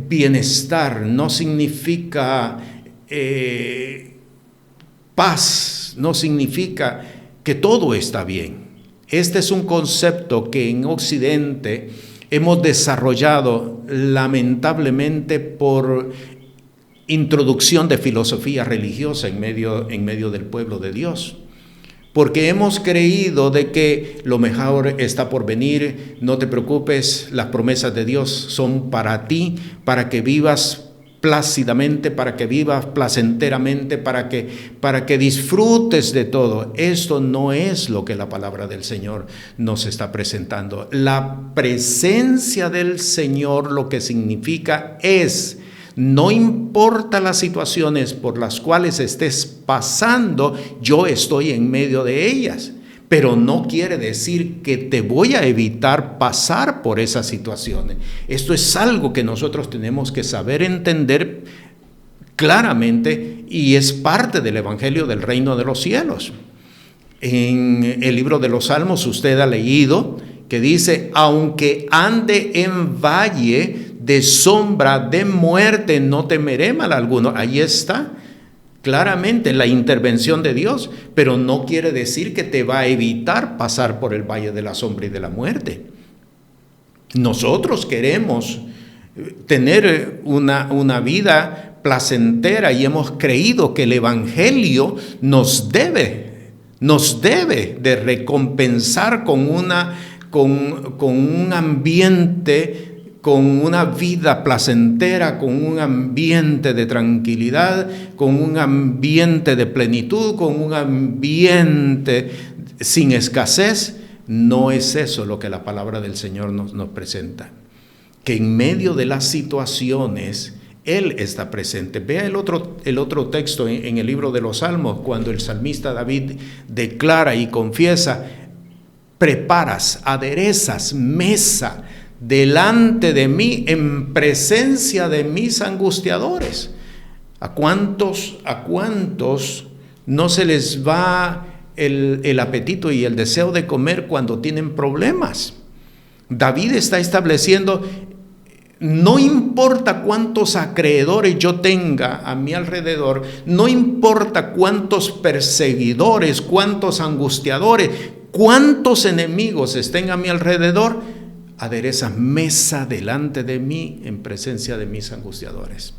bienestar, no significa paz, no significa que todo está bien. Este es un concepto que en Occidente hemos desarrollado lamentablemente por introducción de filosofía religiosa en medio del pueblo de Dios. Porque hemos creído de que lo mejor está por venir, no te preocupes, las promesas de Dios son para ti, para que vivas plácidamente, para que vivas placenteramente, para que disfrutes de todo. Esto no es lo que la palabra del Señor nos está presentando. La presencia del Señor lo que significa es, no importa las situaciones por las cuales estés pasando, yo estoy en medio de ellas. Pero no quiere decir que te voy a evitar pasar por esas situaciones. Esto es algo que nosotros tenemos que saber entender claramente y es parte del Evangelio del Reino de los Cielos. En el libro de los Salmos usted ha leído que dice, aunque ande en valle de sombra de muerte, no temeré mal alguno. Ahí está claramente la intervención de Dios, pero no quiere decir que te va a evitar pasar por el valle de la sombra y de la muerte. Nosotros queremos tener una vida placentera y hemos creído que el Evangelio nos debe de recompensar con un ambiente, con una vida placentera, con un ambiente de tranquilidad, con un ambiente de plenitud, con un ambiente sin escasez. No es eso lo que la palabra del Señor nos presenta. Que en medio de las situaciones Él está presente. Vea el otro texto en el libro de los Salmos, cuando el salmista David declara y confiesa, preparas, aderezas mesa delante de mí en presencia de mis angustiadores. ¿A cuántos no se les va el apetito y el deseo de comer cuando tienen problemas? David está estableciendo, No importa cuántos acreedores yo tenga a mi alrededor, no importa cuántos perseguidores, cuántos angustiadores, cuántos enemigos estén a mi alrededor, adereza mesa delante de mí en presencia de mis angustiadores.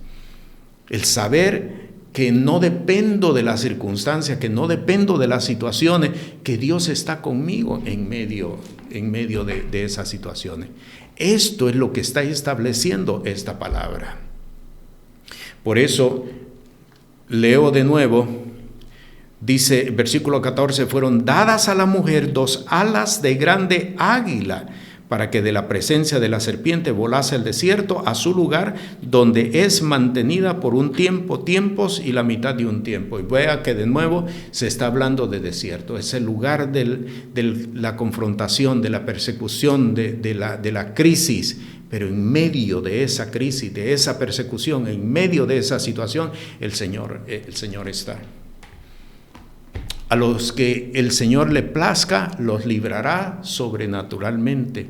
El saber que no dependo de las circunstancias, que no dependo de las situaciones, que Dios está conmigo en medio de esas situaciones. Esto es lo que está estableciendo esta palabra. Por eso, leo de nuevo, dice, versículo 14, fueron dadas a la mujer 2 alas de grande águila, para que de la presencia de la serpiente volase al desierto, a su lugar, donde es mantenida por un tiempo, tiempos y la mitad de un tiempo. Y vea que de nuevo se está hablando de desierto. Es el lugar de la confrontación, de la persecución, de la crisis. Pero en medio de esa crisis, de esa persecución, en medio de esa situación, el Señor está. A los que el Señor le plazca, los librará sobrenaturalmente.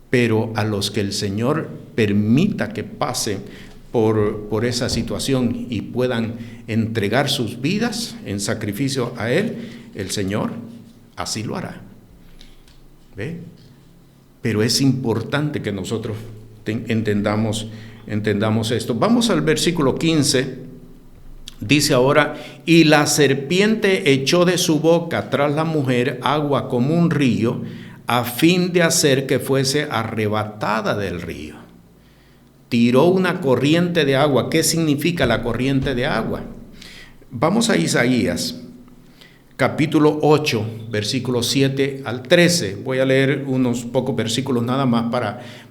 Pero a los que el Señor permita que pasen por esa situación y puedan entregar sus vidas en sacrificio a Él, el Señor así lo hará. ¿Ve? Pero es importante que nosotros entendamos esto. Vamos al versículo 15. Dice ahora, y la serpiente echó de su boca tras la mujer agua como un río, a fin de hacer que fuese arrebatada del río. Tiró una corriente de agua. ¿Qué significa la corriente de agua? Vamos a Isaías, capítulo 8, versículos 7 al 13. Voy a leer unos pocos versículos nada más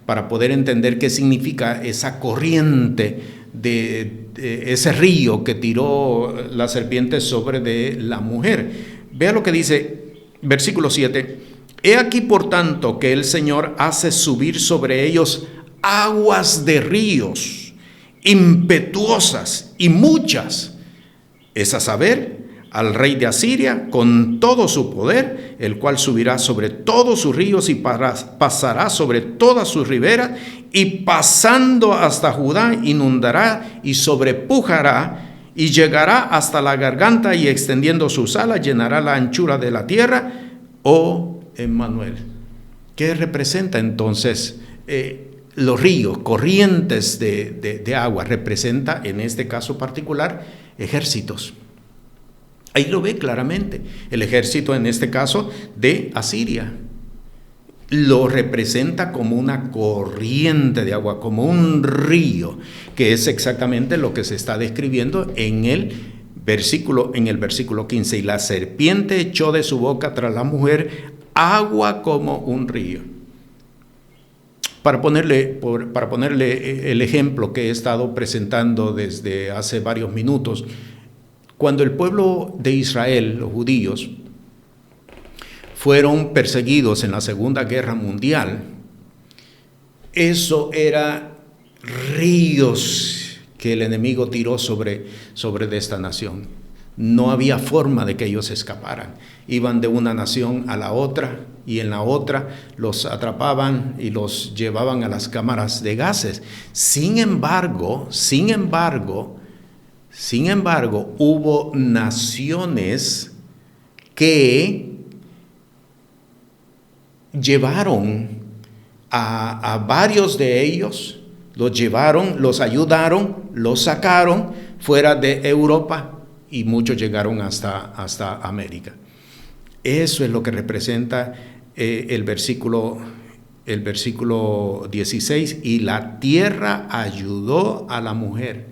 para poder entender qué significa esa corriente de ese río que tiró la serpiente sobre de la mujer. Vea lo que dice versículo 7. He aquí por tanto que el Señor hace subir sobre ellos aguas de ríos impetuosas y muchas, es a saber, al rey de Asiria con todo su poder, el cual subirá sobre todos sus ríos y pasará sobre todas sus riberas, y pasando hasta Judá inundará y sobrepujará y llegará hasta la garganta, y extendiendo sus alas llenará la anchura de la tierra. Oh Emmanuel. ¿Qué representa entonces los ríos, corrientes de agua? Representa en este caso particular ejércitos. Ahí lo ve claramente. El ejército en este caso de Asiria lo representa como una corriente de agua, como un río, que es exactamente lo que se está describiendo en el versículo 15. Y la serpiente echó de su boca tras la mujer agua como un río. Para ponerle el ejemplo que he estado presentando desde hace varios minutos, cuando el pueblo de Israel, los judíos, fueron perseguidos en la Segunda Guerra Mundial, eso era ríos que el enemigo tiró sobre de esta nación. No había forma de que ellos escaparan. Iban de una nación a la otra, y en la otra los atrapaban y los llevaban a las cámaras de gases. Sin embargo, hubo naciones que llevaron a varios de ellos, los ayudaron, los sacaron fuera de Europa, y muchos llegaron hasta América. Eso es lo que representa el versículo 16. Y la tierra ayudó a la mujer,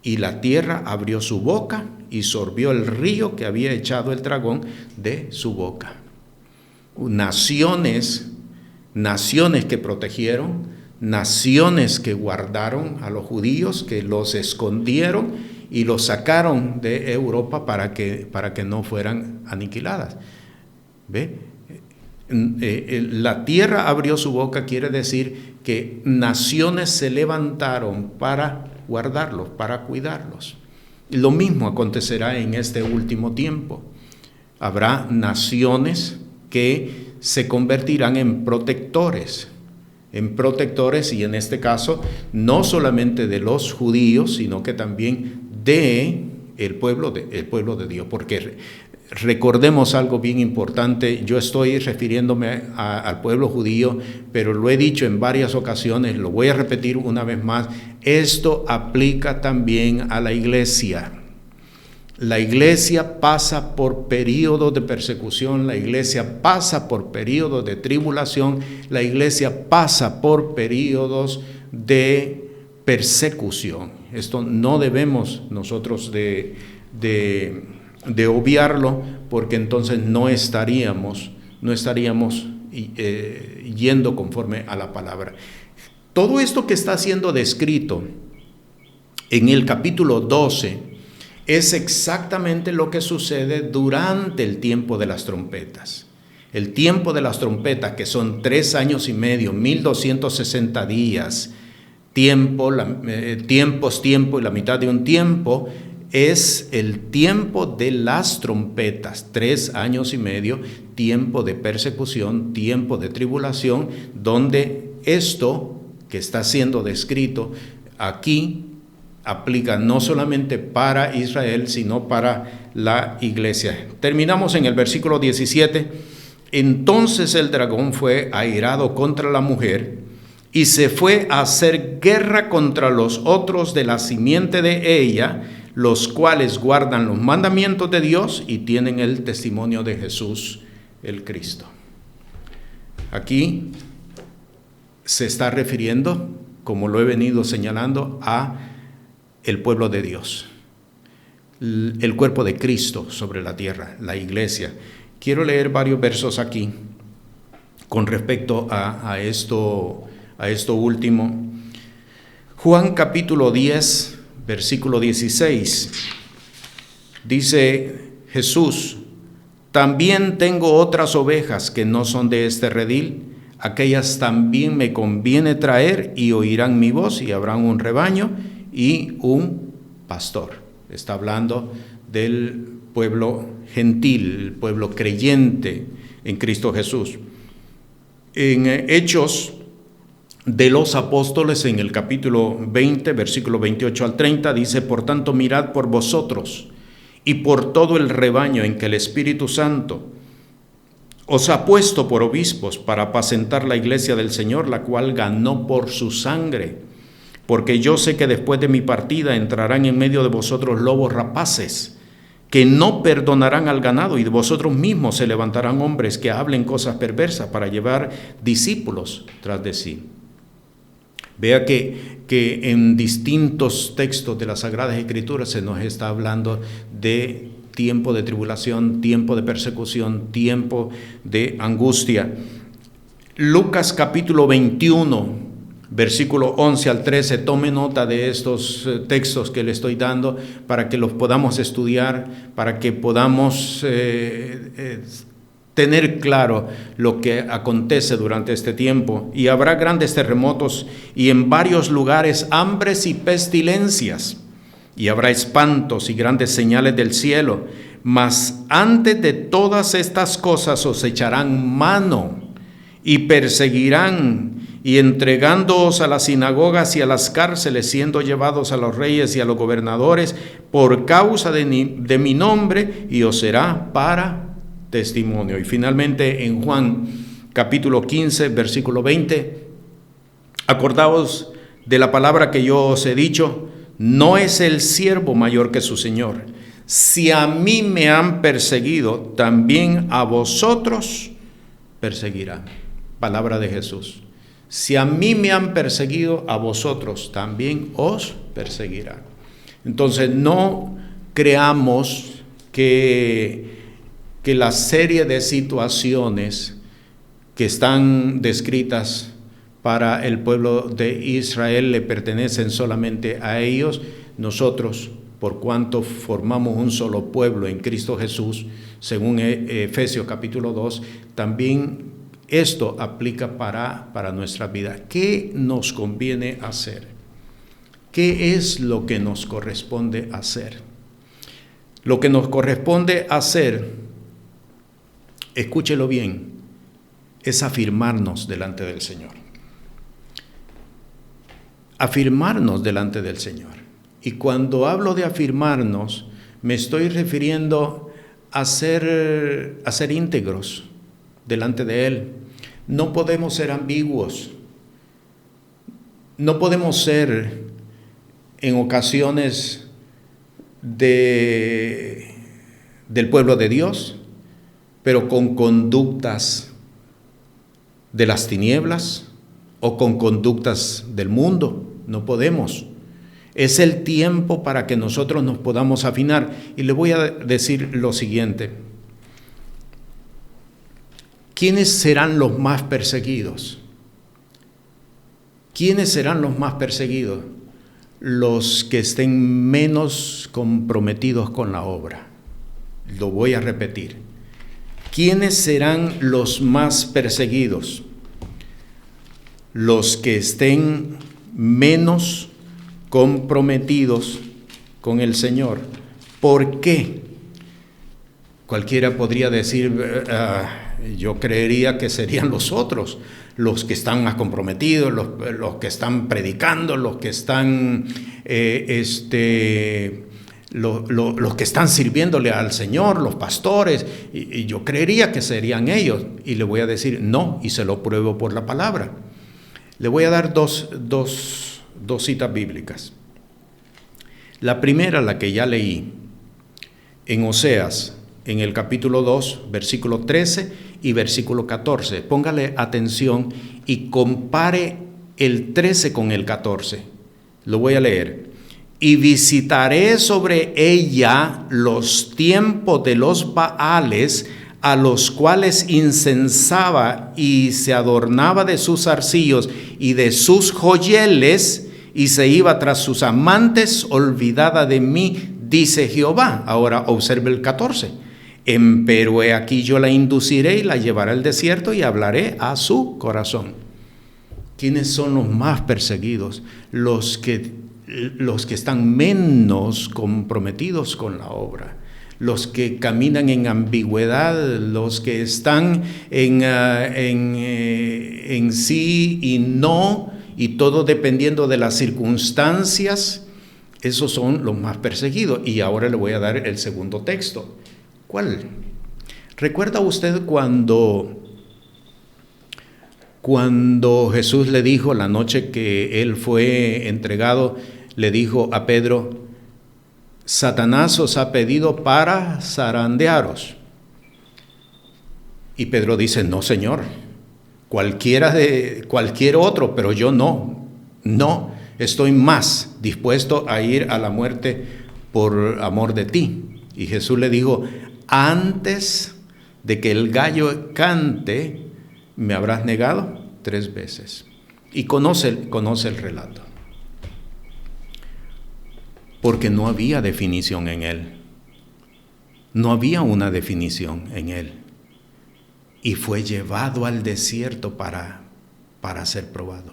y la tierra abrió su boca y sorbió el río que había echado el dragón de su boca. Naciones que protegieron, naciones que guardaron a los judíos, que los escondieron y los sacaron de Europa para que no fueran aniquiladas. ¿Ve? La tierra abrió su boca, quiere decir que naciones se levantaron para guardarlos, para cuidarlos. Lo mismo acontecerá en este último tiempo. Habrá naciones que se convertirán en protectores en protectores, y en este caso no solamente de los judíos, sino que también de el pueblo de Dios, porque recordemos algo bien importante. Yo estoy refiriéndome al pueblo judío, pero lo he dicho en varias ocasiones, lo voy a repetir una vez más, esto aplica también a la iglesia. La iglesia pasa por periodos de persecución, la iglesia pasa por periodos de tribulación, la iglesia pasa por periodos de persecución. Esto no debemos nosotros de obviarlo, porque entonces no estaríamos yendo conforme a la palabra. Todo esto que está siendo descrito en el capítulo 12 es exactamente lo que sucede durante el tiempo de las trompetas. El tiempo de las trompetas, que son 3 años y medio, 1260 días, tiempo y la mitad de un tiempo, es el tiempo de las trompetas, 3 años y medio, tiempo de persecución, tiempo de tribulación, donde esto que está siendo descrito aquí aplica no solamente para Israel, sino para la iglesia. Terminamos en el versículo 17. Entonces el dragón fue airado contra la mujer y se fue a hacer guerra contra los otros de la simiente de ella, los cuales guardan los mandamientos de Dios y tienen el testimonio de Jesús el Cristo. Aquí se está refiriendo, como lo he venido señalando, a el pueblo de Dios, el cuerpo de Cristo sobre la tierra, la iglesia. Quiero leer varios versos aquí con respecto a esto último. Juan capítulo 10, versículo 16. Dice Jesús: también tengo otras ovejas que no son de este redil, aquellas también me conviene traer, y oirán mi voz, y habrán un rebaño y un pastor. Está hablando del pueblo gentil, el pueblo creyente en Cristo Jesús. En Hechos de los Apóstoles, en el capítulo 20, versículo 28 al 30, dice: por tanto, mirad por vosotros y por todo el rebaño en que el Espíritu Santo os ha puesto por obispos para apacentar la iglesia del Señor, la cual ganó por su sangre. Porque yo sé que después de mi partida entrarán en medio de vosotros lobos rapaces, que no perdonarán al ganado, y de vosotros mismos se levantarán hombres que hablen cosas perversas para llevar discípulos tras de sí. Vea que en distintos textos de las Sagradas Escrituras se nos está hablando de tiempo de tribulación, tiempo de persecución, tiempo de angustia. Lucas capítulo 21, versículo 11 al 13, tome nota de estos textos que le estoy dando para que los podamos estudiar, para que podamos tener claro lo que acontece durante este tiempo. Y habrá grandes terremotos y en varios lugares hambres y pestilencias, y habrá espantos y grandes señales del cielo. Mas antes de todas estas cosas os echarán mano y perseguirán, y entregándoos a las sinagogas y a las cárceles, siendo llevados a los reyes y a los gobernadores por causa de mi nombre, y os será para testimonio. Y finalmente en Juan capítulo 15, versículo 20, acordaos de la palabra que yo os he dicho: no es el siervo mayor que su señor. Si a mí me han perseguido, también a vosotros perseguirán. Palabra de Jesús. Si a mí me han perseguido, a vosotros también os perseguirán. Entonces no creamos que la serie de situaciones que están descritas para el pueblo de Israel le pertenecen solamente a ellos. Nosotros, por cuanto formamos un solo pueblo en Cristo Jesús, según Efesios capítulo 2, también esto aplica para nuestra vida. ¿Qué nos conviene hacer? ¿Qué es lo que nos corresponde hacer? Lo que nos corresponde hacer, escúchelo bien, es afirmarnos delante del Señor. afirmarnos delante del Señor. Y cuando hablo de afirmarnos, me estoy refiriendo a ser íntegros delante de Él. No podemos ser ambiguos. No podemos ser en ocasiones del pueblo de Dios, pero con conductas de las tinieblas o con conductas del mundo. No podemos. Es el tiempo para que nosotros nos podamos afinar. Y le voy a decir lo siguiente. ¿Quiénes serán los más perseguidos? ¿Quiénes serán los más perseguidos? Los que estén menos comprometidos con la obra. Lo voy a repetir. ¿Quiénes serán los más perseguidos? Los que estén menos comprometidos con el Señor. ¿Por qué? Cualquiera podría decir, yo creería que serían los otros, los que están más comprometidos, los que están predicando, los que están los que están sirviéndole al Señor, los pastores, y yo creería que serían ellos. Y le voy a decir no, y se lo pruebo por la palabra. Le voy a dar dos citas bíblicas. La primera, la que ya leí, en Oseas, en el capítulo 2, versículo 13 y versículo 14. Póngale atención y compare el 13 con el 14. Lo voy a leer. Y visitaré sobre ella los tiempos de los Baales, a los cuales incensaba y se adornaba de sus arcillos y de sus joyeles, y se iba tras sus amantes, olvidada de mí, dice Jehová. Ahora observe el 14. Empero he aquí yo la induciré y la llevaré al desierto y hablaré a su corazón. ¿Quiénes son los más perseguidos? Los que están menos comprometidos con la obra, los que caminan en ambigüedad, los que están en sí y no, y todo dependiendo de las circunstancias. Esos son los más perseguidos. Y ahora le voy a dar el segundo texto. ¿Cuál? ¿Recuerda usted cuando Jesús le dijo, la noche que él fue entregado, le dijo a Pedro, Satanás os ha pedido para zarandearos? Y Pedro dice, no, Señor, cualquier otro, pero yo no, estoy más dispuesto a ir a la muerte por amor de ti. Y Jesús le dijo, antes de que el gallo cante, me habrás negado 3 veces. Y conoce el relato. Porque no había definición en él. No había una definición en él. Y fue llevado al desierto para ser probado.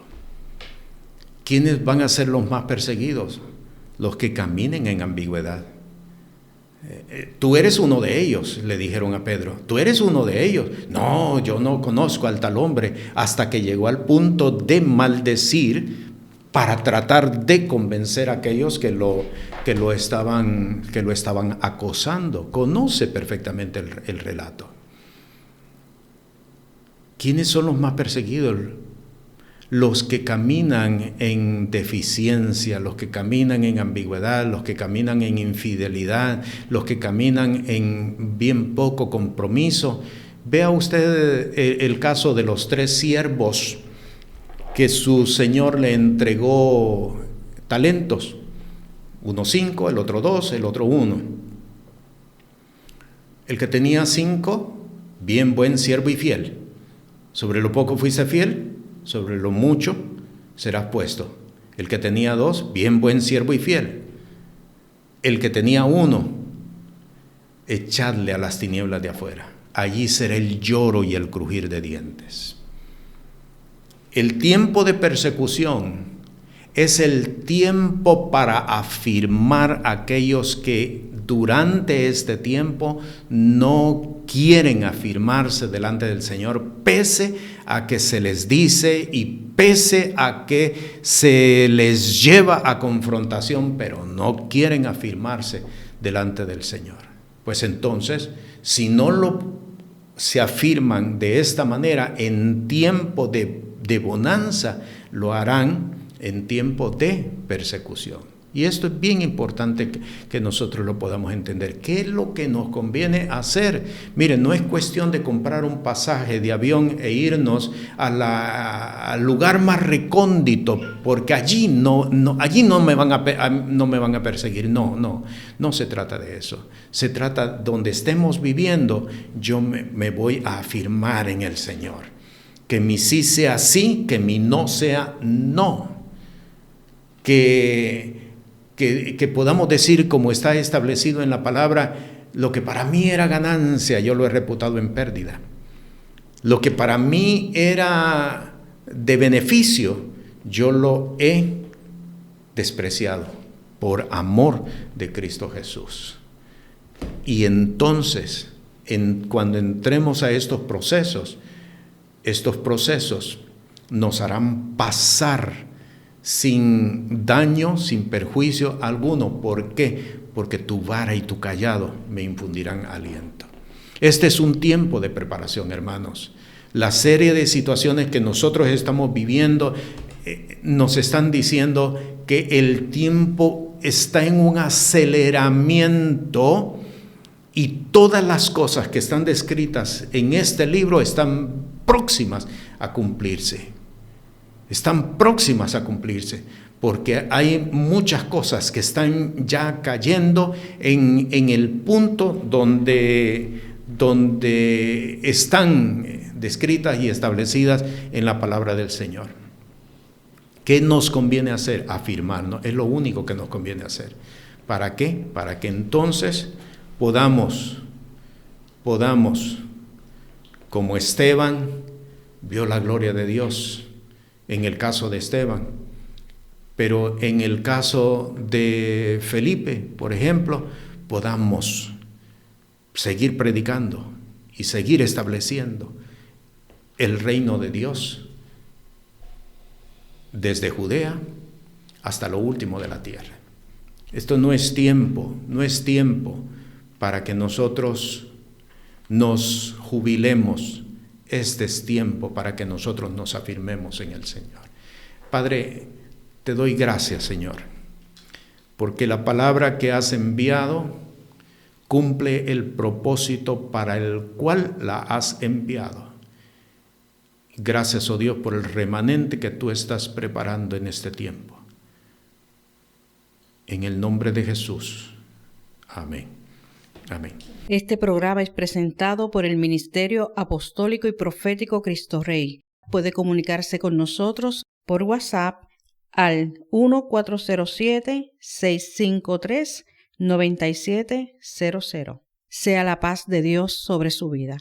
¿Quiénes van a ser los más perseguidos? Los que caminen en ambigüedad. Tú eres uno de ellos, le dijeron a Pedro. Tú eres uno de ellos. No, yo no conozco al tal hombre. Hasta que llegó al punto de maldecir para tratar de convencer a aquellos que lo estaban acosando. Conoce perfectamente el relato. ¿Quiénes son los más perseguidos? Los que caminan en deficiencia, los que caminan en ambigüedad, los que caminan en infidelidad, los que caminan en bien poco compromiso. Vea usted el caso de los 3 siervos que su señor le entregó talentos. Uno 5, el otro 2, el otro 1. El que tenía 5, bien buen siervo y fiel. Sobre lo poco fuiste fiel, sobre lo mucho serás puesto. El que tenía 2, bien buen siervo y fiel. El que tenía 1, echadle a las tinieblas de afuera. Allí será el lloro y el crujir de dientes. El tiempo de persecución es el tiempo para afirmar a aquellos que durante este tiempo no quieren afirmarse delante del Señor, pese a que se les dice y pese a que se les lleva a confrontación, pero no quieren afirmarse delante del Señor. Pues entonces, si no se afirman de esta manera en tiempo de bonanza, lo harán en tiempo de persecución. Y esto es bien importante que nosotros lo podamos entender. ¿Qué es lo que nos conviene hacer? Miren, no es cuestión de comprar un pasaje de avión e irnos al lugar más recóndito, porque allí no me van a perseguir. No se trata de eso. Se trata donde estemos viviendo, yo me voy a afirmar en el Señor. Que mi sí sea sí, que mi no sea no. Que podamos decir, como está establecido en la palabra, lo que para mí era ganancia, yo lo he reputado en pérdida. Lo que para mí era de beneficio, yo lo he despreciado por amor de Cristo Jesús. Y entonces, cuando entremos a estos procesos nos harán pasar sin daño, sin perjuicio alguno. ¿Por qué? Porque tu vara y tu cayado me infundirán aliento. Este es un tiempo de preparación, hermanos. La serie de situaciones que nosotros estamos viviendo nos están diciendo que el tiempo está en un aceleramiento y todas las cosas que están descritas en este libro están próximas a cumplirse. Están próximas a cumplirse, porque hay muchas cosas que están ya cayendo en el punto donde están descritas y establecidas en la palabra del Señor. ¿Qué nos conviene hacer? Afirmarnos, es lo único que nos conviene hacer. ¿Para qué? Para que entonces podamos, como Esteban vio la gloria de Dios, en el caso de Esteban, pero en el caso de Felipe, por ejemplo, podamos seguir predicando y seguir estableciendo el reino de Dios desde Judea hasta lo último de la tierra. Esto no es tiempo para que nosotros nos jubilemos. Este es tiempo para que nosotros nos afirmemos en el Señor. Padre, te doy gracias, Señor, porque la palabra que has enviado cumple el propósito para el cual la has enviado. Gracias, oh Dios, por el remanente que tú estás preparando en este tiempo. En el nombre de Jesús. Amén. Amén. Este programa es presentado por el Ministerio Apostólico y Profético Cristo Rey. Puede comunicarse con nosotros por WhatsApp al 1407-653-9700. Sea la paz de Dios sobre su vida.